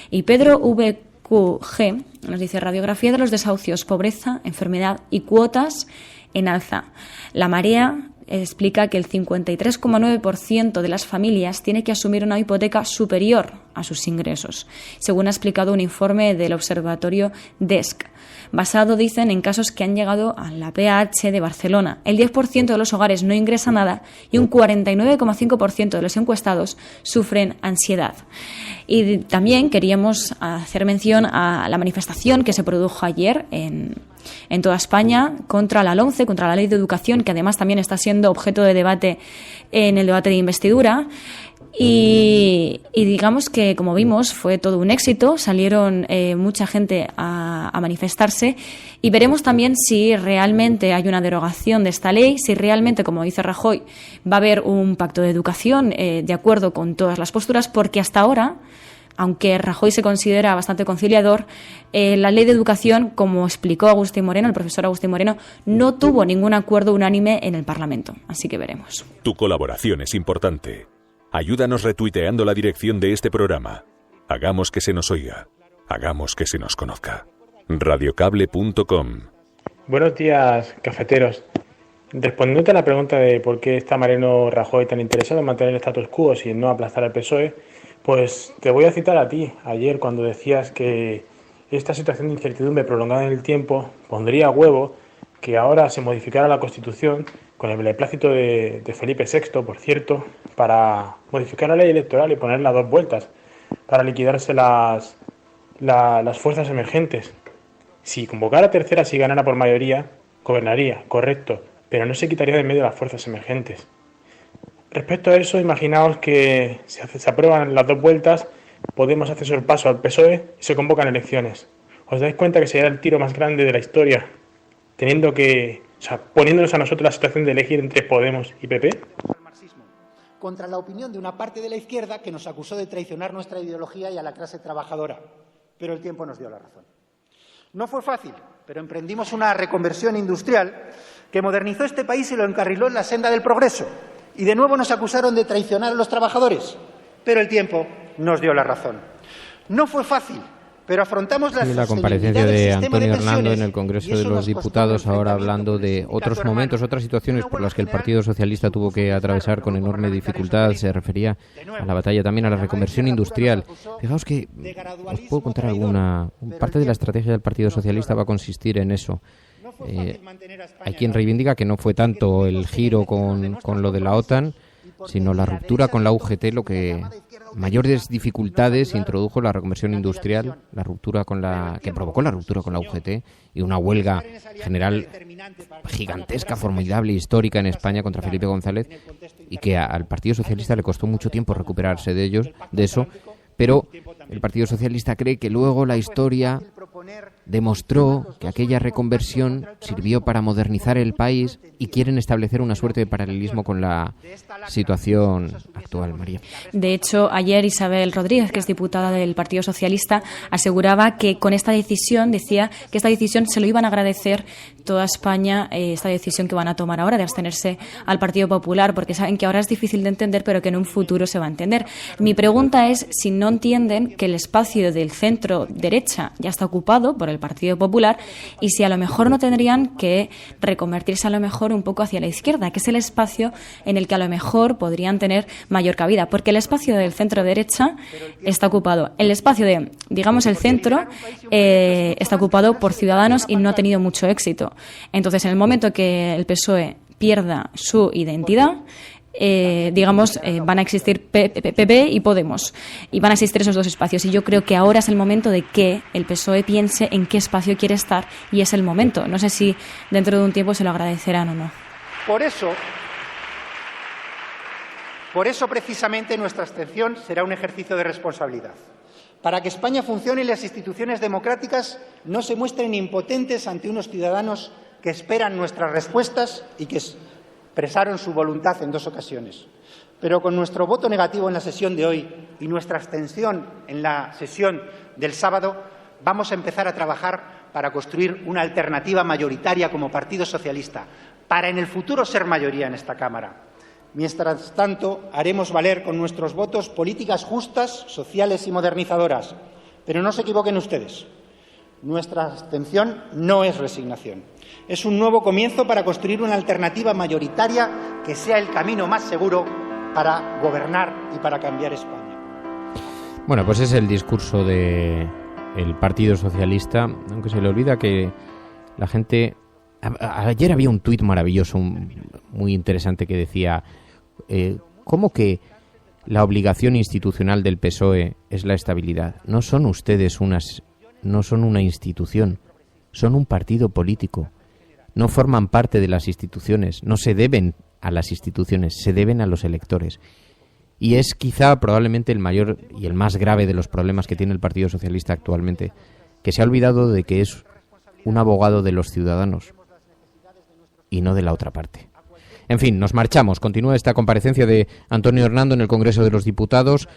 Y Pedro VQG nos dice: radiografía de los desahucios, pobreza, enfermedad y cuotas en alza. La Marea explica que el 53,9% de las familias tiene que asumir una hipoteca superior a sus ingresos, según ha explicado un informe del observatorio DESC, basado, dicen, en casos que han llegado a la PH de Barcelona. El 10% de los hogares no ingresa nada y un 49,5% de los encuestados sufren ansiedad. Y también queríamos hacer mención a la manifestación que se produjo ayer en toda España contra la LOMCE, contra la Ley de Educación, que además también está siendo objeto de debate en el debate de investidura. Y digamos que, como vimos, fue todo un éxito, salieron mucha gente a manifestarse, y veremos también si realmente hay una derogación de esta ley, si realmente, como dice Rajoy, va a haber un pacto de educación de acuerdo con todas las posturas, porque hasta ahora, aunque Rajoy se considera bastante conciliador, la ley de educación, como explicó Agustín Moreno, el profesor Agustín Moreno, no tuvo ningún acuerdo unánime en el Parlamento, así que veremos. Tu colaboración es importante. Ayúdanos retuiteando la dirección de este programa. Hagamos que se nos oiga. Hagamos que se nos conozca. Radiocable.com. Buenos días, cafeteros. Respondiendo a la pregunta de por qué está Mariano Rajoy tan interesado en mantener el status quo y en no aplastar al PSOE, pues te voy a citar a ti ayer cuando decías que esta situación de incertidumbre prolongada en el tiempo pondría a huevo que ahora se modificara la Constitución con el beneplácito de Felipe VI, por cierto, para modificar la ley electoral y ponerla a 2 vueltas, para liquidarse las fuerzas emergentes. Si convocara terceras y ganara por mayoría, gobernaría, correcto, pero no se quitaría de medio las fuerzas emergentes. Respecto a eso, imaginaos que se aprueban las 2 vueltas, Podemos hacer sorpaso al PSOE y se convocan elecciones. ¿Os dais cuenta que sería el tiro más grande de la historia, poniéndonos a nosotros la situación de elegir entre Podemos y PP? Contra la opinión de una parte de la izquierda que nos acusó de traicionar nuestra ideología y a la clase trabajadora. Pero el tiempo nos dio la razón. No fue fácil, pero emprendimos una reconversión industrial que modernizó este país y lo encarriló en la senda del progreso. Y de nuevo nos acusaron de traicionar a los trabajadores. Pero el tiempo nos dio la razón. No fue fácil, pero afrontamos la comparecencia de Antonio Hernando en el Congreso de los Diputados, ahora hablando de otros momentos, otras situaciones por las que el Partido Socialista tuvo que atravesar con enorme dificultad. Se refería a la batalla también a la reconversión industrial. Fijaos que os puedo contar alguna. Parte de la estrategia del Partido Socialista va a consistir en eso. Hay quien reivindica que no fue tanto el giro con lo de la OTAN, sino la ruptura con la UGT, lo que mayores dificultades introdujo la reconversión industrial, la ruptura con la que provocó la ruptura con la UGT y una huelga general gigantesca, formidable, histórica en España contra Felipe González, y que al Partido Socialista le costó mucho tiempo recuperarse de eso, pero el Partido Socialista cree que luego la historia demostró que aquella reconversión sirvió para modernizar el país y quieren establecer una suerte de paralelismo con la situación actual, María. De hecho, ayer Isabel Rodríguez, que es diputada del Partido Socialista, aseguraba que con esta decisión, decía que esta decisión se lo iban a agradecer toda España, esta decisión que van a tomar ahora de abstenerse al Partido Popular, porque saben que ahora es difícil de entender, pero que en un futuro se va a entender. Mi pregunta es si no entienden que el espacio del centro derecha ya está ocupado por el Partido Popular y si a lo mejor no tendrían que reconvertirse a lo mejor un poco hacia la izquierda, que es el espacio en el que a lo mejor podrían tener mayor cabida, porque el espacio del centro derecha está ocupado. El espacio de, digamos, el centro está ocupado por Ciudadanos y no ha tenido mucho éxito. Entonces, en el momento que el PSOE pierda su identidad, van a existir PP y Podemos, y van a existir esos dos espacios, y yo creo que ahora es el momento de que el PSOE piense en qué espacio quiere estar, y es el momento. No sé si dentro de un tiempo se lo agradecerán o no. Por eso precisamente nuestra abstención será un ejercicio de responsabilidad. Para que España funcione y las instituciones democráticas no se muestren impotentes ante unos ciudadanos que esperan nuestras respuestas y que expresaron su voluntad en 2 ocasiones. Pero con nuestro voto negativo en la sesión de hoy y nuestra abstención en la sesión del sábado, vamos a empezar a trabajar para construir una alternativa mayoritaria como Partido Socialista, para en el futuro ser mayoría en esta Cámara. Mientras tanto, haremos valer con nuestros votos políticas justas, sociales y modernizadoras. Pero no se equivoquen ustedes. Nuestra abstención no es resignación. Es un nuevo comienzo para construir una alternativa mayoritaria que sea el camino más seguro para gobernar y para cambiar España. Bueno, pues es el discurso del Partido Socialista, aunque se le olvida que la gente... Ayer había un tuit maravilloso, muy interesante, que decía... ¿Cómo que la obligación institucional del PSOE es la estabilidad? No son ustedes no son una institución, son un partido político. No forman parte de las instituciones, no se deben a las instituciones, se deben a los electores. Y es quizá probablemente el mayor y el más grave de los problemas que tiene el Partido Socialista actualmente, que se ha olvidado de que es un abogado de los ciudadanos y no de la otra parte. En fin, nos marchamos. Continúa esta comparecencia de Antonio Hernando en el Congreso de los Diputados.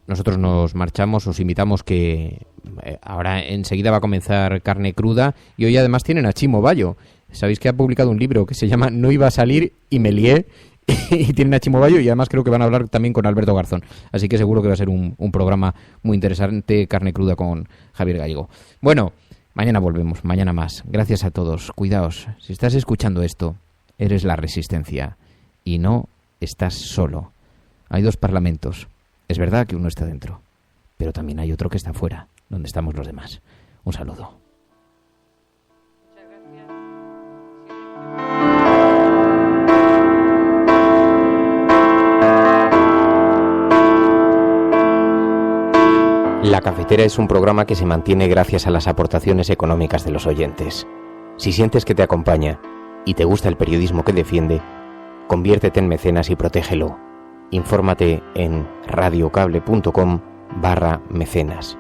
Nosotros nos marchamos, os invitamos que ahora enseguida va a comenzar Carne Cruda, y hoy además tienen a Chimo Bayo. Sabéis que ha publicado un libro que se llama No iba a salir y me lié, y tienen a Chimo Bayo, y además creo que van a hablar también con Alberto Garzón. Así que seguro que va a ser un programa muy interesante, Carne Cruda con Javier Gallego. Bueno, mañana volvemos, mañana más. Gracias a todos, cuidaos. Si estás escuchando esto, eres la resistencia y no estás solo. Hay 2 parlamentos. Es verdad que uno está dentro, pero también hay otro que está fuera, donde estamos los demás. Un saludo. La Cafetera es un programa que se mantiene gracias a las aportaciones económicas de los oyentes. Si sientes que te acompaña y te gusta el periodismo que defiende, conviértete en mecenas y protégelo. Infórmate en radiocable.com/mecenas.